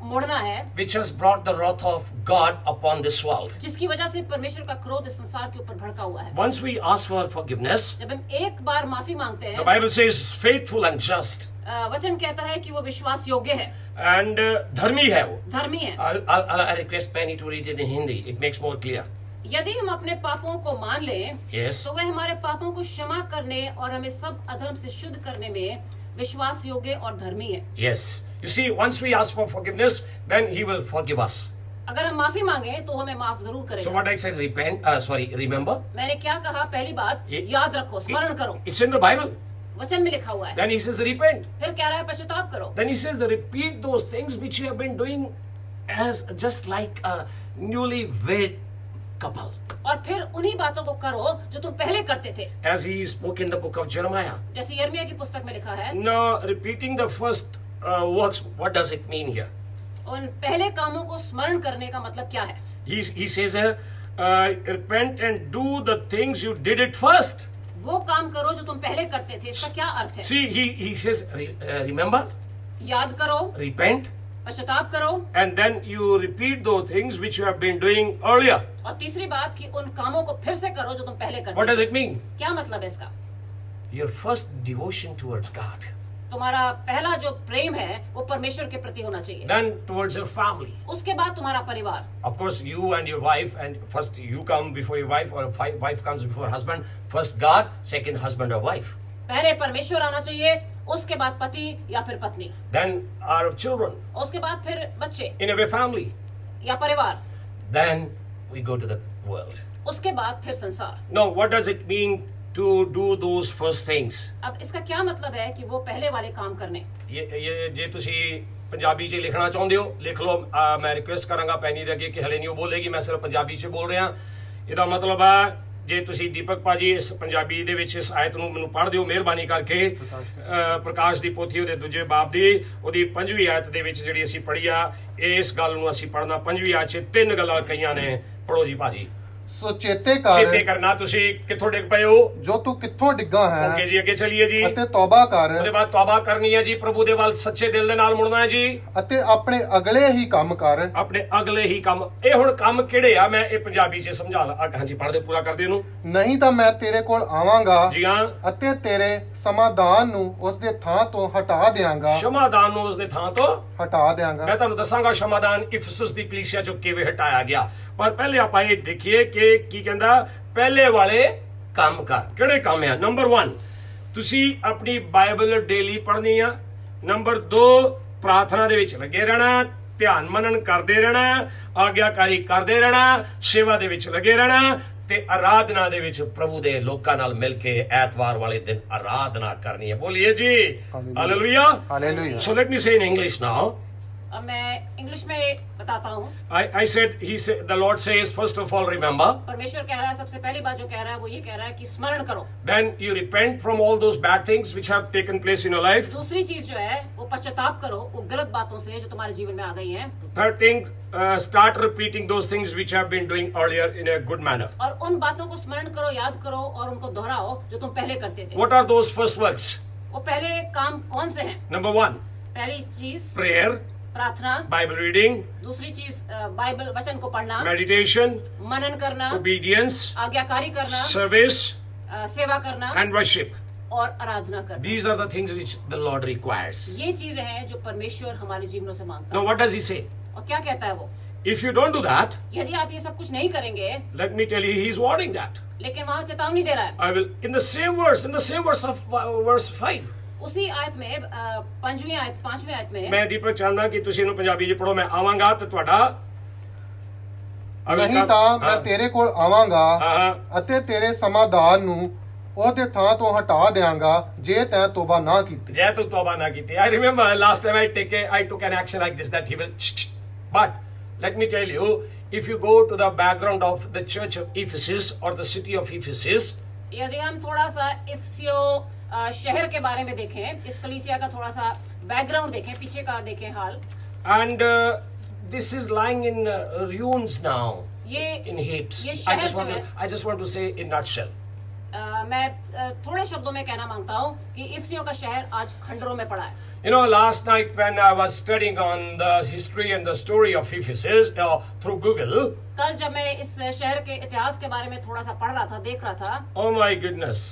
मुड़ना है which has brought the wrath of God upon this world. जिसकी वजह से परमेश्वर का क्रोध इस संसार के ऊपर भड़का हुआ है। Once we ask for forgiveness, जब हम एक बार माफी मांगते the हैं, Bible says faithful and just वचन कहता है कि वो विश्वास योग्य है, and dharmi hai wo. धर्मी है। I'll request Penny to read it in Hindi. It makes more clear. यदि हम अपने पापों को मान लें Yes. तो वह हमारे पापों को क्षमा करने और हमें सब अधर्म से शुद्ध करने में विश्वास योग्य और धर्मी है। Yes. You see, once we ask for forgiveness, then He will forgive us. अगर हम माफी मांगे तो हमें माफ जरूर So करेगा। what I said, remember? मैंने क्या कहा? पहली बात, याद रखो, स्मरण करो। It's in the Bible. वचन में लिखा हुआ है। Then He says repent. फिर कह रहा है पश्चाताप करो। Then He says repeat those things which you have been doing as just like a newly wed couple. और फिर उन्हीं बातों को करो जो तुम पहले करते थे, As He spoke in the book of Jeremiah. जैसे यिर्मयाह की पुस्तक में लिखा है। Now, repeating the first works, what does it mean here? उन पहले कामों को स्मरण करने का मतलब क्या है? He says repent and do the things you did it first. वो काम करो जो तुम पहले करते थे। इसका क्या अर्थ है? See, he says, remember, याद करो, repent, पश्चाताप करो। And then you repeat those things which you have been doing earlier. और तीसरी बात कि उन कामों को फिर से करो जो तुम पहले करते What does थे। it mean? क्या मतलब है इसका? Your first devotion towards God. तुम्हारा पहला जो प्रेम है वो परमेश्वर के प्रति होना चाहिए, Then towards your family. उसके बाद तुम्हारा परिवार। Of course, you and your wife, and first you come before your wife, or wife comes before husband. First God, second husband or wife. पहले परमेश्वर आना चाहिए, उसके बाद पति या फिर पत्नी, Then our children, और उसके बाद फिर बच्चे in a way family. या परिवार, Then we go to the world. उसके बाद फिर संसार। Now, what does it mean to do those first things? अब इसका क्या मतलब है कि वो पहले वाले काम करने। ये ਜੇ ਤੁਸੀਂ ਪੰਜਾਬੀ 'ਚ ਲਿਖਣਾ ਚਾਹੁੰਦੇ ਹੋ ਲਿਖ ਲਓ। ਮੈਂ ਰਿਕੁਐਸਟ ਕਰਾਂਗਾ ਪੈਨੀ ਦੇ ਅੱਗੇ ਕਿ ਹਲੇ ਨਹੀਂ ਉਹ ਬੋਲੇਗੀ, ਮੈਂ ਸਿਰਫ ਪੰਜਾਬੀ 'ਚ ਬੋਲ ਰਿਹਾ। ਇਹਦਾ ਮਤਲਬ ਹੈ ਜੇ ਤੁਸੀਂ ਦੀਪਕ ਭਾਜੀ ਇਸ ਪੰਜਾਬੀ ਦੇ ਵਿੱਚ ਇਸ ਆਇਤ ਨੂੰ ਮੈਨੂੰ ਪੜ੍ਹ ਦਿਓ ਮਿਹਰਬਾਨੀ ਕਰਕੇ। ਪ੍ਰਕਾਸ਼ ਦੀ ਪੋਥੀ ਉਹਦੇ ਦੂਜੇ ਬਾਬ ਦੀ ਉਹਦੀ 5ਵੀਂ ਆਇਤ ਦੇ ਵਿੱਚ ਜਿਹੜੀ ਅਸੀਂ ਪੜ੍ਹੀ ਆ, ਇਸ ਗੱਲ ਨੂੰ ਅਸੀਂ ਪੜ੍ਹਨਾ। 5ਵੀਂ ਆਇਤ 'ਚ 3 ਗੱਲਾਂ ਕਹੀਆਂ ਨੇ, ਪੜ੍ਹੋ ਜੀ ਭਾਜੀ। ਸੋ ਚੇਤੇ ਚੇਤੇ ਕਰ ਕਰਨਾ ਤੁਸੀਂ ਕਿੱਥੋਂ ਡਿੱਗ ਪਏ ਹੋ। ਜੋ ਤੂੰ ਕਿੱਥੋਂ ਡਿੱਗਾ ਓਕੇ ਹੈ ਜੀ, ਅੱਗੇ ਚਲੀਏ ਜੀ। ਅਤੇ ਤੌਬਾ ਕਰ ਉਹਦੇ ਬਾਅਦ ਤੌਬਾ ਕਰਨੀ ਹੈ ਜੀ, ਪ੍ਰਭੂ ਦੇ ਵੱਲ ਸੱਚੇ ਦਿਲ ਦੇ ਨਾਲ ਮੁੜਨਾ ਹੈ ਜੀ। ਅਤੇ ਆਪਣੇ ਅਗਲੇ ਹੀ ਕੰਮ ਕਰ। ਆਪਣੇ ਅਗਲੇ ਹੀ ਕੰਮ। ਇਹ ਹੁਣ ਕੰਮ ਕਿਹੜੇ ਆ, ਮੈਂ ਇਹ ਪੰਜਾਬੀ 'ਚ ਸਮਝਾ ਲਾ। ਹਾਂਜੀ ਪੜ੍ਹ ਦੇ, ਪੂਰਾ ਕਰਦੇ ਇਹਨੂੰ। ਨਹੀਂ ਤਾਂ ਮੈਂ ਤੇਰੇ ਕੋਲ ਆਵਾਂਗਾ ਜੀ ਹਾਂ। ਅਤੇ ਤੇਰੇ ਸਮਾਧਾਨ ਨੂੰ ਉਸ ਦੇ ਥਾਂ ਤੋਂ ਹਟਾ ਦਿਆਂਗਾ। ਸ਼ਮਾਦਾਨ ਨੂੰ ਉਸਦੇ ਥਾਂ ਤੋਂ ਹਟਾ ਦਿਆਂਗਾ। ਮੈਂ ਤੁਹਾਨੂੰ ਦੱਸਾਂਗਾ ਸ਼ਮਾਦਾਨ ਇਫਸੁਸ ਦੀ ਕਲੀਸਿਆ ਚੋਂ ਕਿਵੇਂ ਹਟਾਇਆ ਗਿਆ। ਪਰ ਪਹਿਲੇ ਆਪਾਂ ਇਹ ਦੇਖੀਏ ਕਿ ਕੀ ਕਹਿੰਦਾ, ਪਹਿਲੇ ਵਾਲੇ ਕੰਮ ਕਰ। ਕਿਹੜੇ ਕੰਮ ਆ? ਨੰਬਰ 1, ਤੁਸੀਂ ਆਪਣੀ ਬਾਈਬਲ ਡੇਲੀ ਪੜ੍ਹਨੀ ਆ। ਨੰਬਰ 2, ਪ੍ਰਾਰਥਨਾ ਦੇ ਵਿੱਚ ਲੱਗੇ ਰਹਿਣਾ, ਧਿਆਨ ਮਨਨ ਕਰਦੇ ਰਹਿਣਾ, ਆਗਿਆਕਾਰੀ ਕਰਦੇ ਰਹਿਣਾ, ਸੇਵਾ ਦੇ ਵਿੱਚ ਲੱਗੇ ਰਹਿਣਾ ਤੇ ਆਰਾਧਨਾ ਦੇ ਵਿੱਚ ਪ੍ਰਭੂ ਦੇ ਲੋਕਾਂ ਨਾਲ ਮਿਲ ਕੇ ਐਤਵਾਰ ਵਾਲੇ ਦਿਨ ਆਰਾਧਨਾ ਕਰਨੀ ਹੈ। ਬੋਲੀਏ ਜੀ hallelujah. Hallelujah. So let me say in English now. अब मैं इंग्लिश में बताता हूँ। I said, the Lord says, first of all, remember. परमेश्वर कह रहा है, सबसे पहली बात जो कह रहा है वो ये कह रहा है कि स्मरण करो। Then you repent from all those bad things which have taken place in your life. दूसरी चीज जो है वो पश्चाताप करो वो गलत बातों से जो तुम्हारे जीवन में आ गई हैं। Third thing, start repeating those things which have been doing earlier in a good manner. और उन बातों को स्मरण करो, याद करो और उनको दोहराओ जो तुम पहले करते थे। What are those first works? वो पहले काम कौन से हैं? Number 1, पहली चीज prayer, प्रार्थना। Bible reading, दूसरी चीज बाइबल वचन को पढ़ना, meditation, मनन करना, obedience, आज्ञाकारी करना, service, सेवा करना and worship. और आराधना करना। These are the things which the Lord requires. ये चीजें हैं जो परमेश्वर हमारे जीवनों से मांगता Now है। what does he say? और क्या कहता है वो? If you don't do that, यदि आप ये सब कुछ नहीं करेंगे, let me tell you, he is warning that. लेकिन वहां चेतावनी दे रहा है। I will, in the same verse of verse 5. उसी आयत में पांचवी आयत में ਮੈਂ ਦੀਪਕ ਚਾਹੁੰਦਾ ਕਿ ਤੁਸੀਂ ਇਹਨੂੰ ਪੰਜਾਬੀ 'ਚ ਪੜੋ। ਮੈਂ ਆਵਾਂਗਾ ਤੇ ਤੁਹਾਡਾ ਨਹੀਂ ਤਾਂ ਮੈਂ ਤੇਰੇ ਕੋਲ ਆਵਾਂਗਾ ਹਾਂ ਅਤੇ ਤੇਰੇ ਸਮਾਧਾਨ ਨੂੰ ਉਹਦੇ ਥਾਂ ਤੋਂ ਹਟਾ ਦਿਆਂਗਾ ਜੇ ਤੈਂ ਤੋਬਾ ਨਾ ਕੀਤੀ। ਜੈ ਤੂੰ ਤੌਬਾ ਨਾ ਕੀਤੀ। I remember last time I took an action like this, that he will but let me tell you, if you go to the background of the church of Ephesus or the city of Ephesus, यदि हम थोड़ा सा इफिसियो शहर के बारे में देखें, इस कलीसिया का थोड़ा सा बैकग्राउंड देखें, पीछे का देखें हाल, and this is lying in ruins now, ये in heaps. ये I शहर just want to say in nutshell. मैं थोड़े शब्दों में कहना मांगता हूँ कि इफिसियो का शहर आज खंडरों में पड़ा है। You know, last night when I was studying on the history and the story of Ephesus through Google, कल जब मैं इस शहर के इतिहास के बारे में थोड़ा सा पढ़ रहा था, देख रहा था, oh my goodness,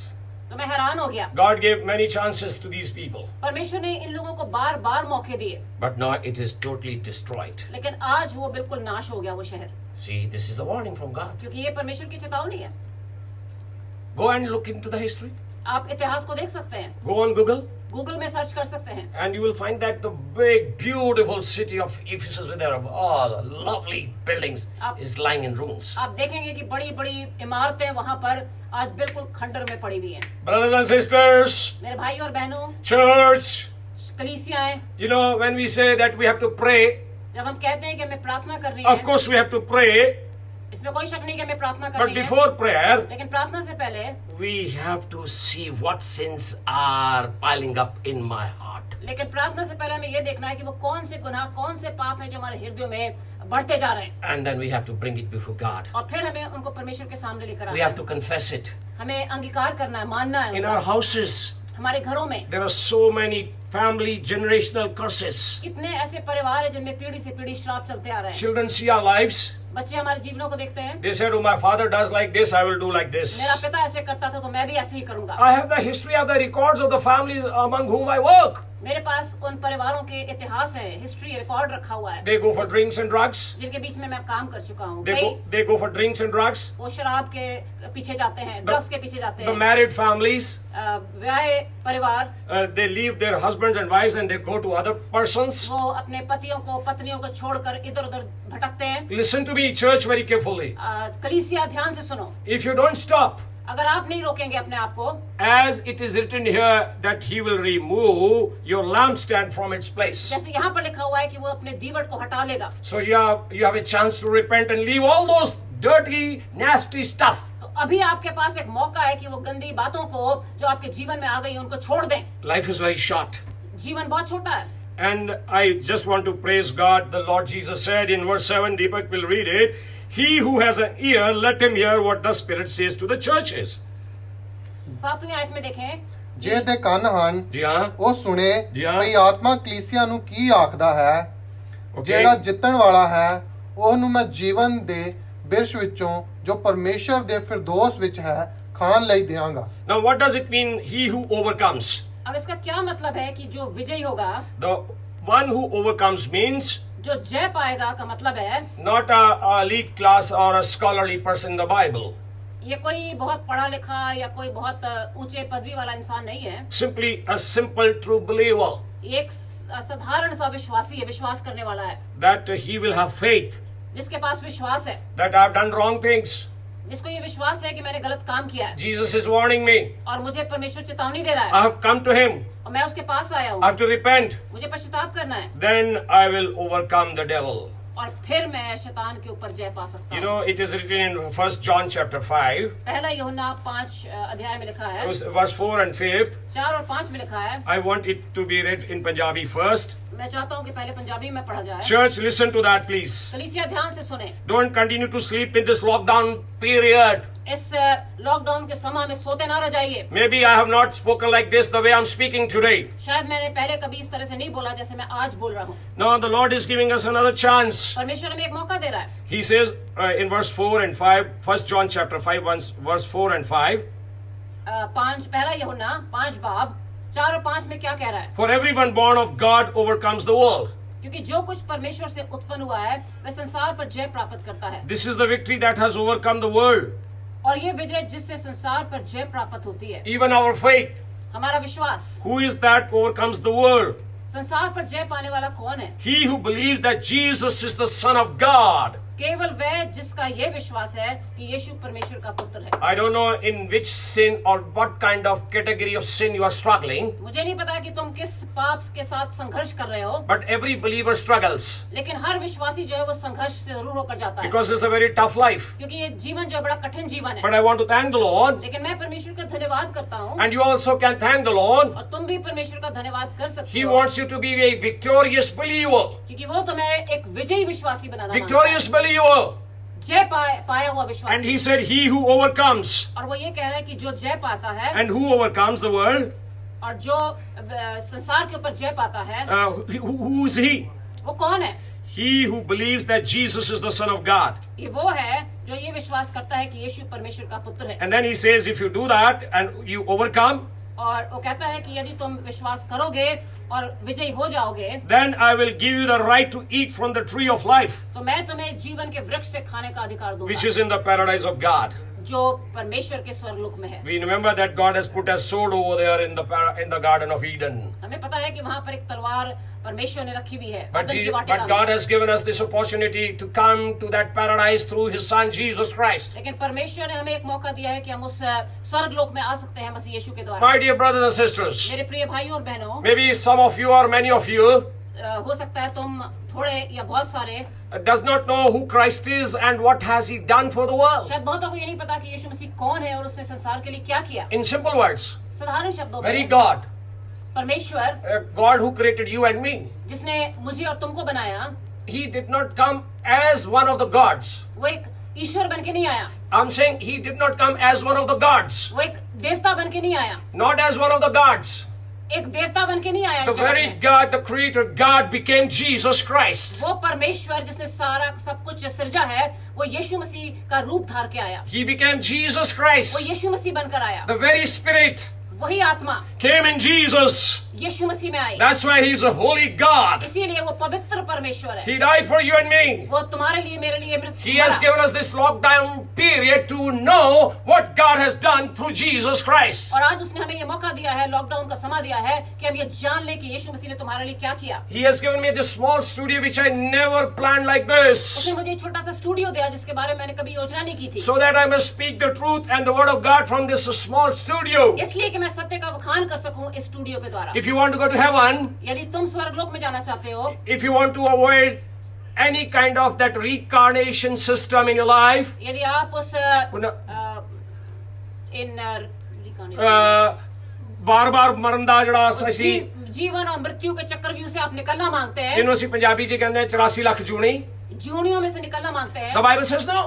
तो मैं हैरान हो गया। God gave many chances to these people, परमेश्वर ने इन लोगों को बार बार मौके दिए, but now it is totally destroyed. लेकिन आज वो बिल्कुल नाश हो गया वो शहर, See, this is the warning from God. क्योंकि ये परमेश्वर की चेतावनी है। Go and look into the history. आप इतिहास को देख सकते हैं, Go on Google, गूगल में सर्च कर सकते हैं, and you will find that the big, beautiful city of Ephesus with their all lovely buildings is lying in ruins. आप देखेंगे कि बड़ी बड़ी इमारतें वहां पर आज बिल्कुल खंडर में पड़ी हुई हैं। Brothers and sisters, मेरे भाई और बहनों, church, कलीसियाएं, you know, when we say that we have to pray, जब हम कहते हैं कि हमें प्रार्थना करनी of है, course we have to pray, इसमें कोई शक नहीं कि हमें प्रार्थना but करनी है, before prayer, लेकिन प्रार्थना से पहले we have to see what sins are piling up in my heart. लेकिन प्रार्थना से पहले हमें ये देखना है कि वो कौन से गुनाह, कौन से पाप हैं जो हमारे हृदयों में बढ़ते जा रहे हैं, And then we have to bring it before God. और फिर हमें उनको परमेश्वर के सामने लेकर We आना have to confess it. है। हमें अंगीकार करना है, मानना है In उनका। our houses, हमारे घरों में there are so many family generational curses. कितने ऐसे परिवार है जिनमें पीढ़ी से पीढ़ी श्राप चलते आ रहे हैं। Children see our lives. बच्चे हमारे जीवनों को देखते हैं। They said, oh, my father does like this, I will do like मेरा this. पिता ऐसे करता था तो मैं भी ऐसे ही करूंगा। I have the history of the records of the families among whom I work. मेरे पास उन परिवारों के इतिहास है, हिस्ट्री रिकॉर्ड रखा हुआ है, They go for drinks and drugs. जिनके बीच में मैं काम कर चुका हूँ। They go for drinks and drugs. वो शराब के पीछे जाते हैं, ड्रग्स के पीछे जाते The हैं। married families, विवाह परिवार, they leave their husbands and wives and they go to other persons. वो अपने पतियों को पत्नियों को छोड़कर इधर उधर भटकते हैं। Listen to me, church, very carefully. कलीसिया ध्यान से सुनो, If you don't stop, अगर आप नहीं रोकेंगे अपने आप को, as it is written here that he will remove your lampstand from its place. जैसे यहाँ पर लिखा हुआ है कि वो अपने दीवट को हटा लेगा, So you have a chance to repent and leave all those dirty, nasty stuff. तो अभी आपके पास एक मौका है कि वो गंदी बातों को जो आपके जीवन में आ गई उनको छोड़ दें। Life is very short. जीवन बहुत छोटा है। And I just want to praise God. The Lord Jesus said in verse 7, Deepak will read it, he who has an ear, let him hear what the Spirit says to the churches. 7वीं आयत में देखें, ਜੇ ਦੇ ਕੰਨ ਹਨ जी हाँ, ਉਹ ਸੁਣੇ ਜੀ ਹਾਂ। ਭਈ ਆਤਮਾ ਕਲੀਸਿਆ ਨੂੰ ਕੀ ਆਖਦਾ ਹੈ। okay. ਜਿਹੜਾ ਜਿੱਤਣ ਵਾਲਾ ਹੈ ਉਹਨੂੰ ਮੈਂ ਜੀਵਨ ਦੇ ਬਿਰਸ਼ ਵਿੱਚੋਂ ਜੋ ਪਰਮੇਸ਼ਰ ਦੇ ਫਿਰਦੌਸ ਵਿੱਚ ਹੈ ਖਾਣ ਲਈ ਦਿਆਂਗਾ। Now what does it mean, he who overcomes? अब इसका क्या मतलब है कि जो विजयी होगा, The one who overcomes means जो जय पाएगा का मतलब है not a elite class or a scholarly person in the Bible. ये कोई बहुत पढ़ा लिखा या कोई बहुत ऊंचे पदवी वाला इंसान नहीं है। Simply a simple true believer. ये एक साधारण सा विश्वासी है, विश्वास करने वाला है, That he will have faith जिसके पास विश्वास है, that I have done wrong things. जिसको ये विश्वास है कि मैंने गलत काम किया है Jesus is warning me. और मुझे परमेश्वर चेतावनी दे रहा I है have come to him. और मैं उसके पास आया I हूँ, have to repent. मुझे पश्चाताप करना है Then I will overcome the devil. और फिर मैं शैतान के ऊपर जय पा सकता You हूँ। know, it is written in 1 John chapter 5, पहला यूहन्ना 5 अध्याय में लिखा है, verse 4 and 5. 4 और 5 में लिखा है। I want it to be read in Punjabi first. मैं चाहता हूँ कि पहले पंजाबी में पढ़ा जाए। Church, listen to that, please. कलीसिया ध्यान से सुने। Don't continue to sleep in this lockdown period. इस लॉकडाउन के समय में सोते ना रह जाइए। Maybe I have not spoken like this the way I'm speaking today. शायद मैंने पहले कभी इस तरह से नहीं बोला जैसे मैं आज बोल रहा हूँ। No, the Lord is giving us another chance. परमेश्वर हमें एक मौका दे रहा है। He says in verse 4 and 5, 1 John chapter 5, verse 4 and 5, 5 पहला यूहन्ना 5 बाब 4 और 5 में क्या कह रहा है? for everyone born of God overcomes the world. क्योंकि जो कुछ परमेश्वर से उत्पन्न हुआ है वह संसार पर जय प्राप्त करता है, This is the victory that has overcome the world. और ये विजय जिससे संसार पर जय प्राप्त होती है, Even our faith. हमारा विश्वास। Who is that overcomes the world? संसार पर जय पाने वाला कौन है? He who believes that Jesus is the Son of God. केवल वह जिसका ये विश्वास है कि यीशु परमेश्वर का पुत्र है। I don't know in which sin or what kind of category of sin you are struggling, मुझे नहीं पता कि तुम किस पाप के साथ संघर्ष कर रहे हो, but every believer struggles लेकिन हर विश्वासी जो है वो संघर्ष से जरूर होकर जाता है, because it's a very tough life. क्योंकि ये जीवन जो है बड़ा कठिन जीवन है। But I want to thank the Lord, लेकिन मैं परमेश्वर का धन्यवाद करता हूँ, and you also can thank the Lord. और तुम भी परमेश्वर का धन्यवाद कर सकते He हो, wants you to be a victorious believer. क्योंकि वो तुम्हें एक विजयी विश्वासी बनाना मांगता है। Victorious believer. जय पाया हुआ And विश्वासी। he said, he who overcomes. और वो ये कह रहा है कि जो जय पाता है And who overcomes the world? और जो संसार के ऊपर जय पाता है Who is he? वो कौन है? He who believes that Jesus is the Son of God. ये वो है जो ये विश्वास करता है कि यीशु परमेश्वर का पुत्र है। And then he says, if you do that and you overcome, और वो कहता है कि यदि तुम विश्वास करोगे और विजयी हो जाओगे, then I will give you the right to eat from the tree of life, तो मैं तुम्हें जीवन के वृक्ष से खाने का अधिकार which दूंगा, is in the paradise of God. जो परमेश्वर के स्वर्गलोक में है। We remember that God has put a sword over there in the Garden of Eden. हमें पता है कि वहाँ पर एक तलवार परमेश्वर ने रखी हुई है, But, अदन की वाटिका में। God has given us this opportunity to come to that paradise through His Son Jesus Christ. लेकिन परमेश्वर ने हमें एक मौका दिया है कि हम उस स्वर्गलोक में आ सकते हैं मसीह यीशु के द्वारा। My dear brothers and sisters, मेरे प्रिय भाइयों और बहनों, maybe some of you or many of you हो सकता है तुम थोड़े या बहुत सारे does not know who Christ is and what has He done for the world. शायद बहुतों को ये नहीं पता कि यीशु मसीह कौन है और उसने संसार के लिए क्या किया। In simple words, साधारण शब्दों very में God, परमेश्वर God who created you and me, जिसने मुझे और तुमको बनाया, He did not come as one of the gods. वो एक ईश्वर बन के नहीं आया, I'm saying He did not come as one of the gods, वो एक देवता बन के नहीं आया, not as one of the gods. एक देवता बन के नहीं आया The इस जगत very में। God, the Creator God became Jesus Christ. वो परमेश्वर जिसने सारा सब कुछ सृजा है, वो यीशु मसीह का रूप धार के आया। He became Jesus वो Christ. यीशु मसीह बनकर आया। The very Spirit वही आत्मा came in Jesus. यीशु मसीह में आई। That's why He's a holy God. इसीलिए वो पवित्र परमेश्वर है। He died for you and me. वो तुम्हारे लिए, मेरे लिए He has given us this lockdown period to know what God has done through Jesus Christ. और आज उसने हमें ये मौका दिया है, लॉकडाउन का समय दिया है कि हम ये जान ले कि यीशु मसीह ने तुम्हारे लिए क्या किया। He has given me this small studio which I never planned like this, उसने मुझे एक छोटा सा स्टूडियो दिया जिसके बारे में मैंने कभी योजना नहीं की थी, so that I may speak the truth and the word of God from this small studio. इसलिए कि मैं सत्य का वखान कर सकूं इस स्टूडियो के द्वारा। If you want to go to heaven, यदि तुम स्वर्गलोक में जाना चाहते हो, if you want to avoid any kind of that reincarnation system in your life, यदि आप उस बार बार मरण ਦਾ ਜਿਹੜਾ ਅਸੀਂ जीवन और मृत्यु के चक्रव्यूह से आप निकलना मांगते हैं, ਇਹਨੂੰ ਅਸੀਂ ਪੰਜਾਬੀ ਚ ਕਹਿੰਦੇ ਹਾਂ 84 ਲੱਖ ਜੂਣੀ. जूनियों में से निकलना मांगते हैं, The Bible says no.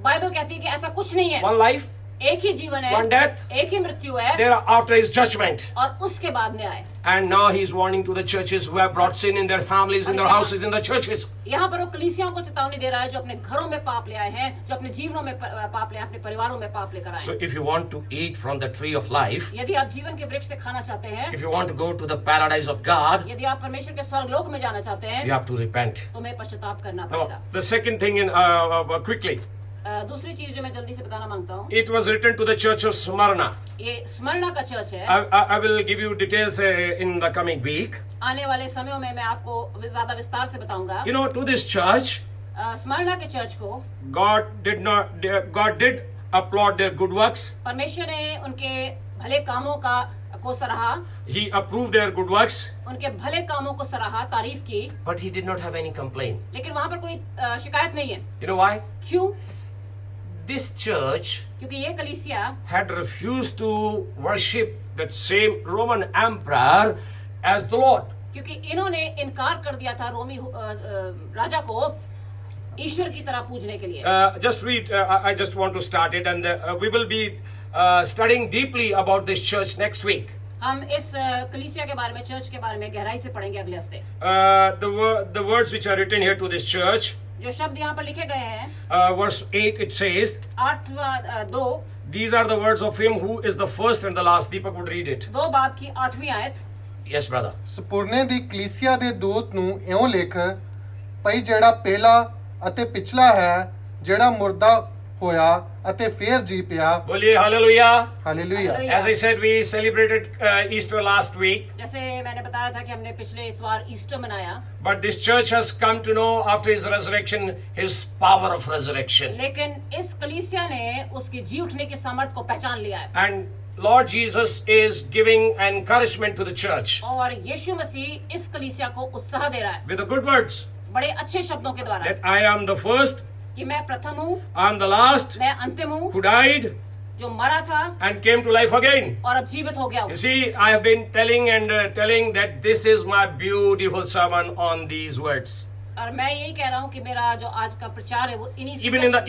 Bible कहती है कि ऐसा कुछ नहीं है। One life, एक ही जीवन है, one death, एक ही मृत्यु है, thereafter is judgment. और उसके बाद न्याय। And now he's warning to the churches who have brought sin in their families, in their houses, in the churches. यहाँ पर वो कलीसियाओं को चेतावनी दे रहा है जो अपने घरों में पाप ले आए हैं, जो अपने जीवनों में पाप ले आए, अपने परिवारों में पाप लेकर आए So हैं। if you want to eat from the tree of life, यदि आप जीवन के वृक्ष से खाना चाहते हैं, if you want to go to the paradise of God, यदि आप परमेश्वर के स्वर्गलोक में जाना चाहते you हैं, have to repent. तो हमें पश्चाताप करना Now, पड़ेगा। the second thing quickly, दूसरी चीज जो मैं जल्दी से बताना मांगता हूँ, it was written to the church of Smyrna. ये स्मरणा का चर्च है। I will give you details in the coming week. आने वाले समयों में मैं आपको ज्यादा विस्तार से बताऊंगा। You know, to this church, स्मरणा के चर्च को God did applaud their good works. परमेश्वर ने उनके भले कामों को सराहा, He approved their good works, उनके भले कामों को सराहा, तारीफ की, but he did not have any complaint. लेकिन वहां पर कोई शिकायत नहीं है। You know why? क्यों? This church क्योंकि ये कलीसिया had refused to worship that same Roman emperor as the Lord. क्योंकि इन्होंने इनकार कर दिया था रोमी राजा को ईश्वर की तरह पूजने के लिए। Just read, I just want to start it, and we will be studying deeply about this church next week. हम इस कलीसिया के बारे में, चर्च के बारे में गहराई से पढ़ेंगे अगले हफ्ते। The words which are written here to this church, जो शब्द यहाँ पर लिखे गए हैं, verse 8 it says, 8:2, these are the words of him who is the first and the last. Deepak would read it. 2 बाब की 8वीं आयत। Yes, brother. ਸਪੁਰਨੇ ਦੀ ਕਲੀਸਿਆ ਦੇ ਦੂਤ ਨੂੰ ਇਉਂ ਲਿਖ, ਭਈ ਜਿਹੜਾ ਪਹਿਲਾ ਅਤੇ ਪਿਛਲਾ ਹੈ, ਜਿਹੜਾ ਮੁਰਦਾ ਹੋਇਆ ਅਤੇ ਫੇਰ ਜੀ ਪਿਆ। Boliye hallelujah. Hallelujah. As I said, we celebrated Easter last week, जैसे मैंने बताया था कि हमने पिछले इतवार ईस्टर मनाया, but this church has come to know after his resurrection his power of resurrection. लेकिन इस कलीसिया ने उसकी जी उठने की सामर्थ को पहचान लिया है। And Lord Jesus is giving encouragement to the church और यीशु मसीह इस कलीसिया को उत्साह दे रहा है with the good words बड़े अच्छे शब्दों के द्वारा that I am the first, कि मैं प्रथम हूँ, I am the last, मैं अंतिम हूँ, who died जो मरा था and came to life again. और अब जीवित हो गया हूँ। You see, I have been telling and telling that this is my beautiful sermon on these words. और मैं यही कह रहा हूँ कि मेरा जो आज का प्रचार है वो इन्हीं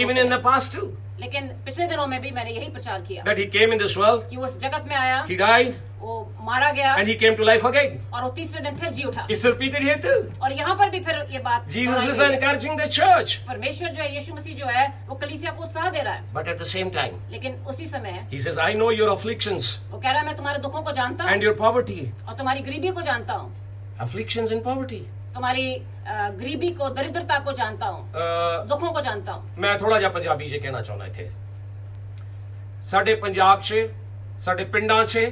Even in the past too, लेकिन पिछले दिनों में भी मैंने यही प्रचार किया that he came in this world, कि वो इस जगत में आया, he died, वो मारा गया and he came to life again. और वो तीसरे दिन फिर जी उठा। It's repeated here too. और यहाँ पर भी फिर ये बात Jesus दोहराई is गई है। encouraging the church, परमेश्वर जो है, यीशु मसीह जो है, वो कलीसिया को उत्साह दे रहा है, but at the same time, लेकिन उसी समय he says, I know your afflictions वो कह रहा है मैं तुम्हारे दुखों को जानता हूँ and your poverty. और तुम्हारी गरीबी को जानता हूँ, Afflictions and poverty. तुम्हारी गरीबी को, दरिद्रता को जानता हूँ, दुखों को जानता हूँ। ਮੈਂ ਥੋੜਾ ਜਿਹਾ ਪੰਜਾਬੀ 'ਚ ਕਹਿਣਾ ਚਾਹੁੰਦਾ ਇੱਥੇ ਸਾਡੇ ਪੰਜਾਬ 'ਚ ਸਾਡੇ ਪਿੰਡਾਂ 'ਚ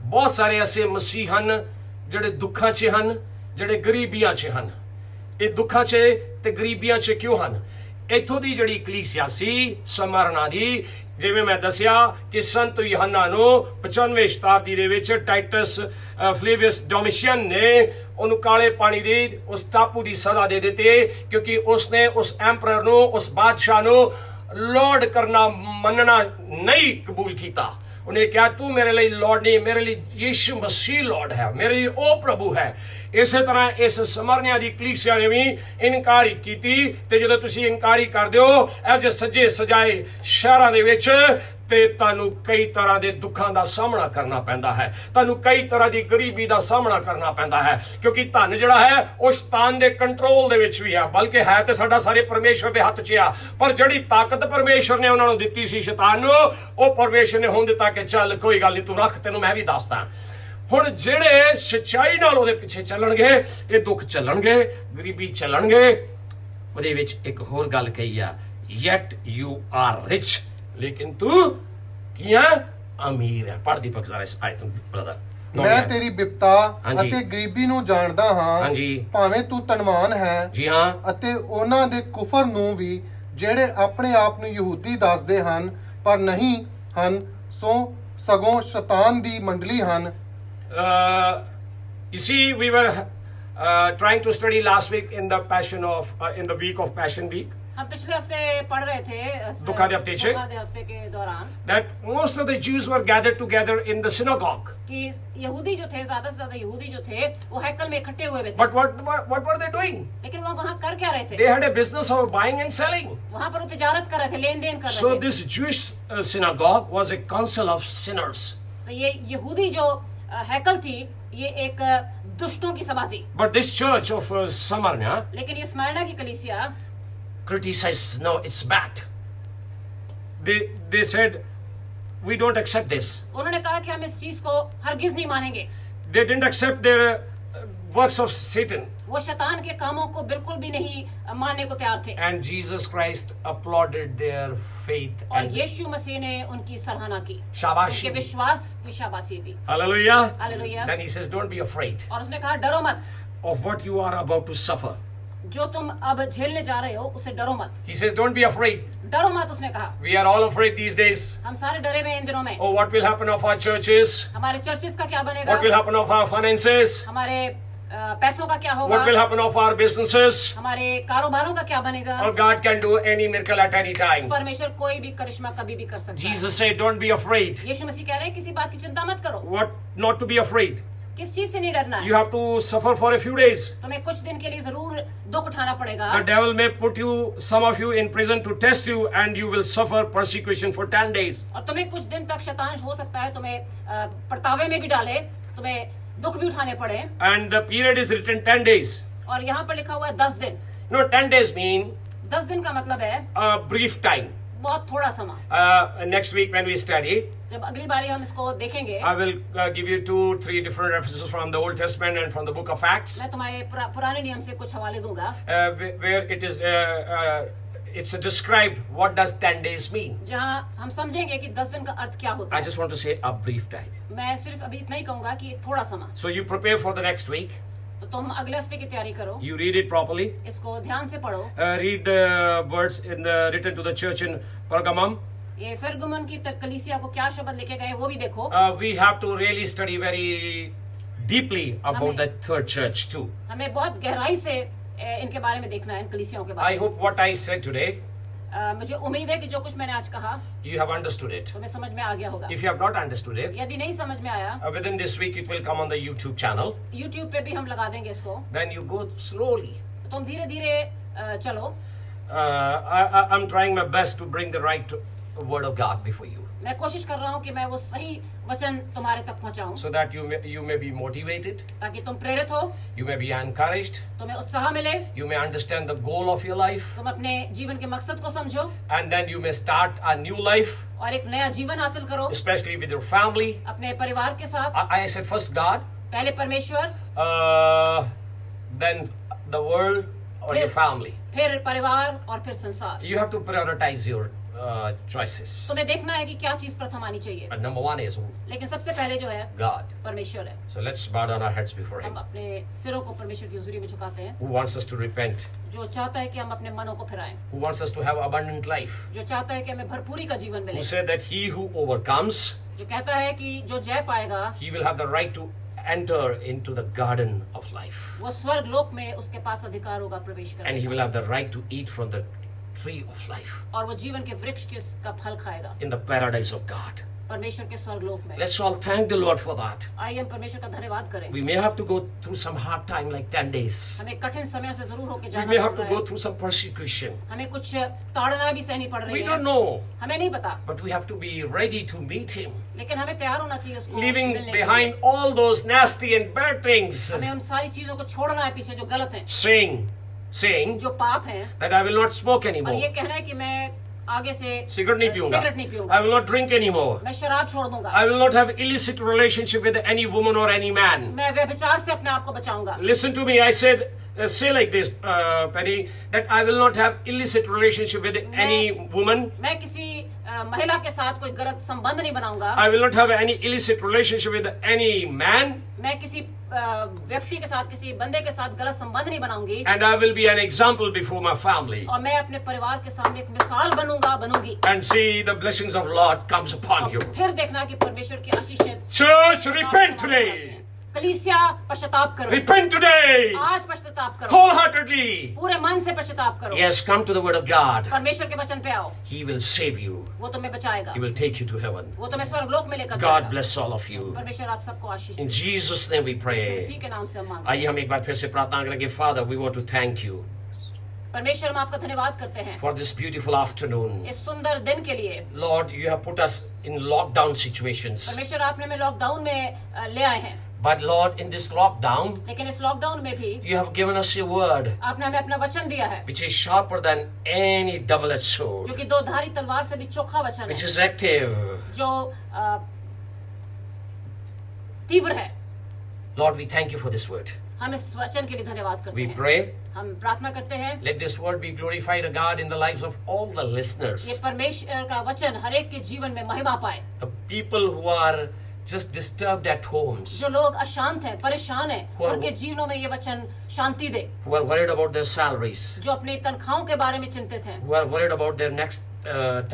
ਬਹੁਤ ਸਾਰੇ ਐਸੇ ਮਸੀਹ ਹਨ ਜਿਹੜੇ ਦੁੱਖਾਂ 'ਚ ਹਨ, ਜਿਹੜੇ ਗਰੀਬੀਆਂ 'ਚ ਹਨ। ਇਹ ਦੁੱਖਾਂ 'ਚ ਤੇ ਗਰੀਬੀਆਂ 'ਚ ਕਿਉਂ ਹਨ? ਇੱਥੋਂ ਦੀ ਜਿਹੜੀ ਕਲੀਸਿਆ ਸੀ ਸਮਰਨਾ ਦੀ, ਜਿਵੇਂ ਮੈਂ ਦੱਸਿਆ ਕਿ ਸੰਤ ਯੂਹੰਨਾ ਨੂੰ 95 ਸ਼ਤਾਬਦੀ ਦੇ ਵਿੱਚ ਟਾਈਟਸ ਫਲੇਵੀਅਸ ਡੋਮਿਸ਼ੀਅਨ ਨੇ ਉਹਨੂੰ ਕਾਲੇ ਪਾਣੀ ਦੀ ਉਸ ਟਾਪੂ ਦੀ ਸਜ਼ਾ ਦੇ ਦਿੱਤੀ, ਕਿਉਂਕਿ ਉਸਨੇ ਉਸ ਐਮਪਰਰ ਨੂੰ, ਉਸ ਬਾਦਸ਼ਾਹ ਨੂੰ लॉर्ड करना मनना नहीं कबूल किया। उन्हें क्या तू मेरे लिए लॉर्ड नहीं, मेरे लिए यीशु मसीह लॉर्ड है, मेरे लिए ओ प्रभु है। इसे तरह इस समरनिया दी कलीसिया ने भी इनकार की ते जदों तुसीं इनकार कर दिओ ਇਹ ਜੇ ਸਜੇ ਸਜਾਏ ਸ਼ਹਿਰਾਂ ਦੇ ਵਿੱਚ ਤੇ ਤੁਹਾਨੂੰ ਕਈ ਤਰ੍ਹਾਂ ਦੇ ਦੁੱਖਾਂ ਦਾ ਸਾਹਮਣਾ ਕਰਨਾ ਪੈਂਦਾ ਹੈ, ਤੁਹਾਨੂੰ ਕਈ ਤਰ੍ਹਾਂ ਦੀ ਗਰੀਬੀ ਦਾ ਸਾਹਮਣਾ ਕਰਨਾ ਪੈਂਦਾ ਹੈ, ਕਿਉਂਕਿ ਧਨ ਜਿਹੜਾ ਹੈ ਉਹ ਸ਼ੈਤਾਨ ਦੇ ਕੰਟਰੋਲ ਦੇ ਵਿੱਚ ਵੀ ਹੈ, ਬਲਕਿ ਹੈ ਤੇ ਸਾਡਾ ਸਾਰੇ ਪਰਮੇਸ਼ਰ ਦੇ ਹੱਥ 'ਚ ਆ। ਪਰ ਜਿਹੜੀ ਤਾਕਤ ਪਰਮੇਸ਼ਰ ਨੇ ਉਹਨਾਂ ਨੂੰ ਦਿੱਤੀ ਸੀ ਸ਼ੈਤਾਨ ਨੂੰ, ਉਹ ਪਰਮੇਸ਼ਰ ਨੇ ਹੁਣ ਦਿੱਤਾ ਕਿ ਚੱਲ ਕੋਈ ਗੱਲ ਨਹੀਂ, ਤੂੰ ਰੱਖ, ਤੈਨੂੰ ਮੈਂ ਵੀ ਦੱਸਦਾ। ਹੁਣ ਜਿਹੜੇ ਸੱਚਾਈ ਨਾਲ ਉਹਦੇ ਪਿੱਛੇ ਚੱਲਣਗੇ, ਇਹ ਦੁੱਖ ਚੱਲਣਗੇ, ਗਰੀਬੀ ਚੱਲਣਗੇ। ਉਹਦੇ ਵਿੱਚ ਇੱਕ ਹੋਰ ਗੱਲ ਕਹੀ ਆ, ਯੈਟ ਯੂ ਆਰ ਰਿਚ, ਲੇਕਿਨ ਤੂੰ ਕੀ ਹੈ? ਅਮੀਰ ਹੈ। ਪੜ੍ਹ ਦੀਪਕ ਜ਼ਰਾ ਇਸ ਆਇਤ ਨੂੰ ਬ੍ਰਦਰ। ਮੈਂ ਤੇਰੀ ਬਿਪਤਾ ਹਾਂਜੀ। ਅਤੇ ਗਰੀਬੀ ਨੂੰ ਜਾਣਦਾ ਹਾਂ। ਹਾਂਜੀ। ਭਾਵੇਂ ਤੂੰ ਧਨਵਾਨ ਹੈ, ਜੀ ਹਾਂ, ਅਤੇ ਉਹਨਾਂ ਦੇ ਕੁਫਰ ਨੂੰ ਵੀ ਜਿਹੜੇ ਆਪਣੇ ਆਪ ਨੂੰ ਯਹੂਦੀ ਦੱਸਦੇ ਹਨ ਪਰ ਨਹੀਂ ਹਨ, ਸਗੋਂ ਸ਼ੈਤਾਨ ਦੀ ਮੰਡਲੀ ਹਨ। you see, we were trying to study last week in the in the week of Passion Week, हम पिछले हफ्ते पढ़ रहे थे दुखा दे हफ्ते से। दुखा दे हफ्ते के दौरान that most of the Jews were gathered together in the synagogue. कि यहूदी जो थे, ज्यादा से ज्यादा यहूदी जो थे, वो हैकल में इकट्ठे हुए थे। But what were they doing? लेकिन वो वहाँ कर क्या रहे थे? They had a business of buying and selling. वहाँ पर वो तिजारत कर रहे थे, लेन देन कर So रहे थे। this Jewish synagogue was a council of sinners. तो ये यहूदी जो हैकल थी, ये एक दुष्टों की सभा थी। But this church of Smyrna लेकिन ये स्मरणा की कलीसिया criticized, no, it's bad. They said, we don't accept this. उन्होंने कहा कि हम इस चीज को हरगिज नहीं मानेंगे। They didn't accept their works of Satan. वो शैतान के कामों को बिल्कुल भी नहीं मानने को तैयार थे। And Jesus Christ applauded their faith और and यीशु मसीह ने उनकी सराहना की, शाबाशी उनके दी. विश्वास की शाबाशी दी। Hallelujah. Hallelujah. Then he says, don't be afraid और उसने कहा डरो मत, of what you are about to suffer. जो तुम अब झेलने जा रहे हो उससे डरो मत। He says, don't be afraid. डरो मत, उसने कहा। We are all afraid these days. हम सारे डरे हुए हैं इन दिनों में। Oh, what will happen of our churches? हमारे चर्चेस का क्या बनेगा? What will happen of our finances? हमारे पैसों का क्या होगा? What will happen of our businesses? हमारे कारोबारों का क्या बनेगा? Oh, God can do any miracle at any time. परमेश्वर कोई भी करिश्मा कभी भी कर सकता है। Jesus said, don't be afraid. यीशु मसीह कह रहे हैं किसी बात की चिंता मत करो। What not to be afraid? किस चीज से नहीं डरना You है? have to suffer for a few days. तुम्हें कुछ दिन के लिए जरूर दुख उठाना पड़ेगा। The devil may put you, some of you, in prison to test you, and you will suffer persecution for 10 days. और तुम्हें कुछ दिन तक शैतान हो सकता है तुम्हें परतावे में भी डाले, तुम्हें दुख भी उठाने पड़े। And the period is written 10 days. और यहाँ पर लिखा हुआ है 10 दिन। No, 10 days mean 10 दिन का मतलब है a brief time. बहुत थोड़ा समय। Next week when we study, जब अगली बारी हम इसको देखेंगे, I will give you 2-3 different references from the Old Testament and from the book of Acts, मैं तुम्हारे पुराने नियम से कुछ हवाले दूंगा where it is it's described what does 10 days mean. जहाँ हम समझेंगे कि 10 दिन का अर्थ क्या होता I है। just want to say a brief time. मैं सिर्फ अभी इतना ही कहूंगा कि थोड़ा समय। So you prepare for the next week. तो तुम अगले हफ्ते की तैयारी करो, You read it properly. इसको ध्यान से पढ़ो। Read the words written to the church in Pergamum. ये फिरगुमन की कलीसिया को क्या शब्द लिखे गए वो भी देखो। We have to really study very deeply about the third church too. हमें बहुत गहराई से इनके बारे में देखना है, इन कलीसियाओं के बारे I में। hope what I said today, मुझे उम्मीद है कि जो कुछ मैंने आज कहा you have understood it. तुम्हें समझ में आ गया होगा। If you have not understood it, यदि नहीं समझ में आया, within this week it will come on the YouTube channel. YouTube पे भी हम लगा देंगे इसको। Then you go slowly. तो तुम धीरे धीरे चलो। I'm trying my best to bring the right word of God before you, मैं कोशिश कर रहा हूँ कि मैं वो सही वचन तुम्हारे तक पहुँचाऊँ, so that you may be motivated, ताकि तुम प्रेरित हो, you may be encouraged, तुम्हें उत्साह मिले, you may understand the goal of your life, तुम अपने जीवन के मकसद को समझो and then you may start a new life, और एक नया जीवन हासिल करो, especially with your family. अपने परिवार के साथ। I said first God, पहले परमेश्वर, then the world or your family. फिर परिवार और फिर संसार। You have to prioritize your choices. तुम्हें देखना है कि क्या चीज प्रथम आनी चाहिए, And number one is लेकिन सबसे पहले जो है God. परमेश्वर है। So let's bow down our heads before हम Him, अपने सिरों को परमेश्वर की हुजूरी में झुकाते हैं, who wants us to repent, जो चाहता है कि हम अपने मनों को फिराएं, who wants us to have abundant life, जो चाहता है कि हमें भरपूरी का जीवन who मिले, said that he who overcomes, जो कहता है कि जो जय पाएगा he will have the right to enter into the garden of life, वो स्वर्ग लोक में उसके पास अधिकार होगा प्रवेश and he will करने have the right to eat from the tree of life और वो जीवन के वृक्ष का फल खाएगा in the paradise of God. परमेश्वर के स्वर्गलोक में। Let's all thank the Lord for that. आइए हम परमेश्वर का धन्यवाद करें। We may have to go through some hard time like 10 days. हमें कठिन समय से जरूर होके We जाना may पड़ have to रहा go है। through some persecution. हमें कुछ ताड़ना भी सहनी पड़ We रही है। don't know, हमें नहीं पता, but we have to be ready to meet Him. लेकिन हमें तैयार होना चाहिए उसको Leaving मिलने के behind लिए। all those nasty and bad things. हमें उन सारी चीजों को छोड़ना है पीछे जो गलत है, Saying जो पाप है, that I will not smoke और anymore. ये कहना है कि मैं आगे से Cigarette नहीं पीऊंगा. सिगरेट नहीं I पीऊंगा, will not drink anymore. मैं शराब छोड़ दूंगा, I will not have illicit relationship with any woman or any man. मैं व्यभिचार से अपने आप को बचाऊंगा। Listen to me. I said, say like this, Penny, that I will not have illicit relationship with any woman. मैं किसी महिला के साथ कोई गलत संबंध नहीं बनाऊंगा। I will not have any illicit relationship with any man. मैं किसी व्यक्ति के साथ, किसी बंदे के साथ गलत संबंध नहीं बनाऊंगी। And I will be an example before my family. और मैं अपने परिवार के सामने एक मिसाल बनूंगी। And see the blessings of Lord comes upon you. फिर देखना कि परमेश्वर की आशीषें। Church, repent today. कलीसिया पश्चाताप करो। Repent today. आज पश्चाताप करो। Wholeheartedly. पूरे मन से पश्चाताप करो। Yes, come to the word of God. परमेश्वर के वचन पे आओ। He will save you. वो तुम्हें बचाएगा। He will take you to heaven. वो तुम्हें स्वर्गलोक में लेकर God जाएगा। bless all of you. परमेश्वर आप सबको आशीष In they. Jesus' name we Yeshu pray. मसीह के नाम से हम मांगते आइए हम एक बार फिर से प्रार्थना करेंगे. Father, we want to thank you हैं। परमेश्वर हम आपका धन्यवाद करते हैं for this beautiful afternoon. इस सुंदर दिन के लिए। Lord, you have put us in lockdown situations. परमेश्वर आपने हमें लॉकडाउन में ले आए हैं, But Lord, in this lockdown, लेकिन इस लॉकडाउन में भी you have given us your word, आपने हमें अपना वचन दिया है, which is sharper than any double-edged जो sword, कि दो धारी तलवार से भी चोखा वचन which है, is active. जो तीव्र है। Lord, we thank you for this word. हम इस वचन के लिए धन्यवाद करते We हैं। pray, हम प्रार्थना करते हैं, let this word be glorified, God, in the lives of all the ये listeners. परमेश्वर का वचन हर एक के जीवन में महिमा पाए। The people who are just disturbed at homes, जो लोग अशांत हैं, परेशान हैं, Who are- उनके जीवनों में ये वचन शांति दे। who are worried about their salaries, जो अपनी तनख्वाहों के बारे में चिंतित हैं, who are worried about their next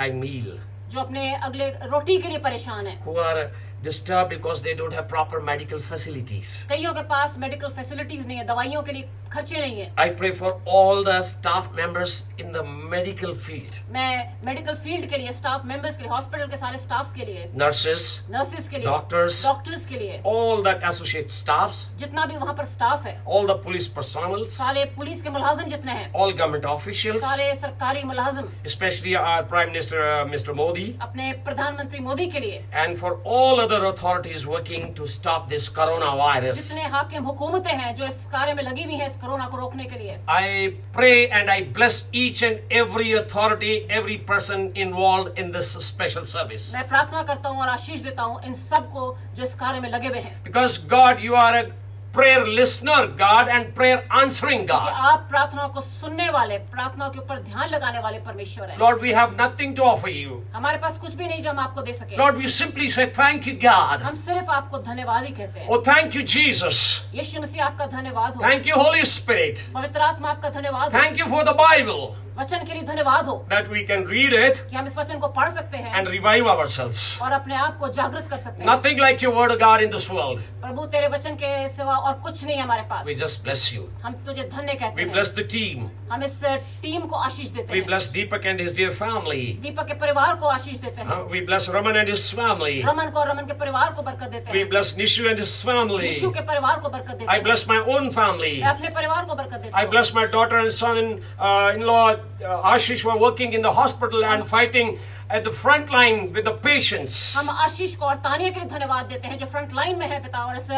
time meal, जो अपने अगले रोटी के लिए परेशान हैं। who are disturbed because they don't have proper medical facilities. कईयों के पास मेडिकल फैसिलिटीज नहीं है, दवाइयों के लिए खर्चे नहीं है। I pray for all the staff members in the medical field, मैं मेडिकल फील्ड के लिए, स्टाफ मेंबर्स के लिए, हॉस्पिटल के सारे स्टाफ के लिए, nurses, नर्सेस के लिए, Doctors. डॉक्टर्स के लिए, all that associate staffs, जितना भी वहाँ पर स्टाफ है, all the police personals, सारे पुलिस के मुलाजिम जितने हैं, all government officials, सारे सरकारी मुलाजिम, especially our Prime Minister Mr. Modi, अपने प्रधानमंत्री मोदी के लिए, and for all other authorities working to stop this coronavirus. जितने हाकिम हुकूमतें हैं जो इस कार्य में लगी हुई हैं इस कोरोना को रोकने के लिए। I pray and I bless each and every authority, every person involved in this special service. मैं प्रार्थना करता हूँ और आशीष देता हूँ इन सबको जो इस कार्य में लगे हुए हैं, Because God, you are a prayer listener, God, and prayer answering कि God. आप प्रार्थनाओं को सुनने वाले, प्रार्थनाओं के ऊपर ध्यान लगाने वाले परमेश्वर हैं। Lord, we have nothing to offer you. हमारे पास कुछ भी नहीं जो हम आपको दे सके। Lord, we simply say thank you, God. हम सिर्फ आपको धन्यवाद ही कहते हैं। Oh, thank you, Jesus. यीशु मसीह आपका धन्यवाद हो। Thank you, Holy Spirit. पवित्र आत्मा आपका धन्यवाद हो। Thank you for the Bible, वचन के लिए धन्यवाद हो that we can read it कि हम इस वचन को पढ़ सकते हैं and revive ourselves. और अपने आप को जागृत कर सकते हैं। Nothing like your word of God in this world. प्रभु तेरे वचन के सिवा और कुछ नहीं है हमारे पास। We just bless you. हम तुझे धन्य कहते We हैं। bless the team. हम इस टीम को आशीष देते We हैं। bless Deepak and his dear family. दीपक के परिवार को आशीष देते हैं। We bless Raman and his family. Raman को और रमन के परिवार को बरकत देते We हैं। bless Nishu and his family. यीशु के परिवार को बरकत देते I हैं। bless my own family. मैं अपने परिवार को बरकत देता I हूँ। bless my daughter and son-in-law Ashish, who are working in the hospital and fighting at the front line with the patients. हम आशीष को और तानिया के लिए धन्यवाद देते हैं जो फ्रंट लाइन में है पिता और इस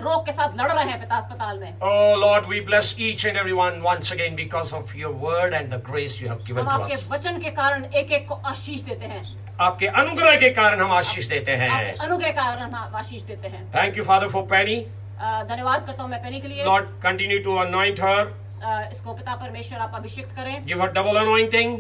रोग के साथ लड़ रहे हैं पिता अस्पताल में। Oh Lord, we bless each and everyone once again because of your word and the grace you have given हम to आपके us. वचन के कारण एक एक को आशीष देते हैं। आपके अनुग्रह के कारण हम आशीष देते आपके हैं. अनुग्रह के कारण हम आशीष देते हैं। Thank you, Father, for Penny. धन्यवाद करता हूँ मैं पेनी के लिए। Lord, continue to anoint her. इसको पिता परमेश्वर आप अभिषेक्त करें, Give her double anointing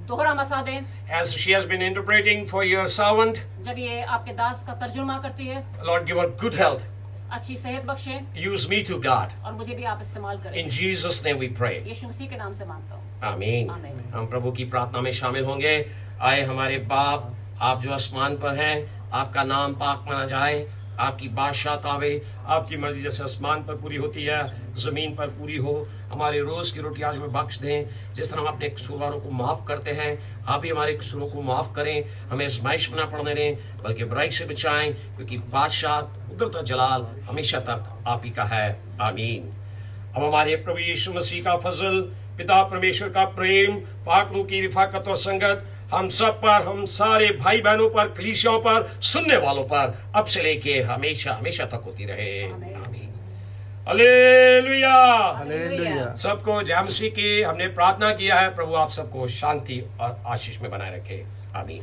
दोहरा मसा दें as she has been interpreting for your servant. जब ये आपके दास का तर्जुमा करती है। Lord, give her good health. अच्छी सेहत बख्शें Use me to God. और मुझे भी आप इस्तेमाल करें। In Jesus' name we pray. यीशु मसीह के नाम से मांगता हूँ। आमीन। आमीन। हम प्रभु की प्रार्थना में शामिल होंगे। आए हमारे बाप, आप जो आसमान पर हैं, आपका नाम पाक माना जाए, आपकी बादशाहत आवे, आपकी मर्जी जैसे आसमान पर पूरी होती है जमीन पर पूरी हो। हमारे रोज की रोटी आज में बख्श दें, जिस तरह हम अपने कसूरवारों को माफ करते हैं आप भी हमारे कसूरों को माफ करें। हमें आजमाइश में ना पड़ने दें बल्कि बुराई से बचाएं, क्योंकि बादशाहत, कुदरत और जलाल हमेशा तक आप ही का है। आमीन। अब हमारे प्रभु यीशु मसीह का फजल, पिता परमेश्वर का प्रेम, पाक रूह की रिफाकत और संगत हम सब पर, हम सारे भाई बहनों पर, कलीसियाओं पर, सुनने वालों पर अब से लेके हमेशा हमेशा तक होती रहे। आमीन। हालेलुया। हालेलुया। सबको जय मसीह की हमने प्रार्थना किया है। प्रभु आप सबको शांति और आशीष में बनाए रखे। आमीन।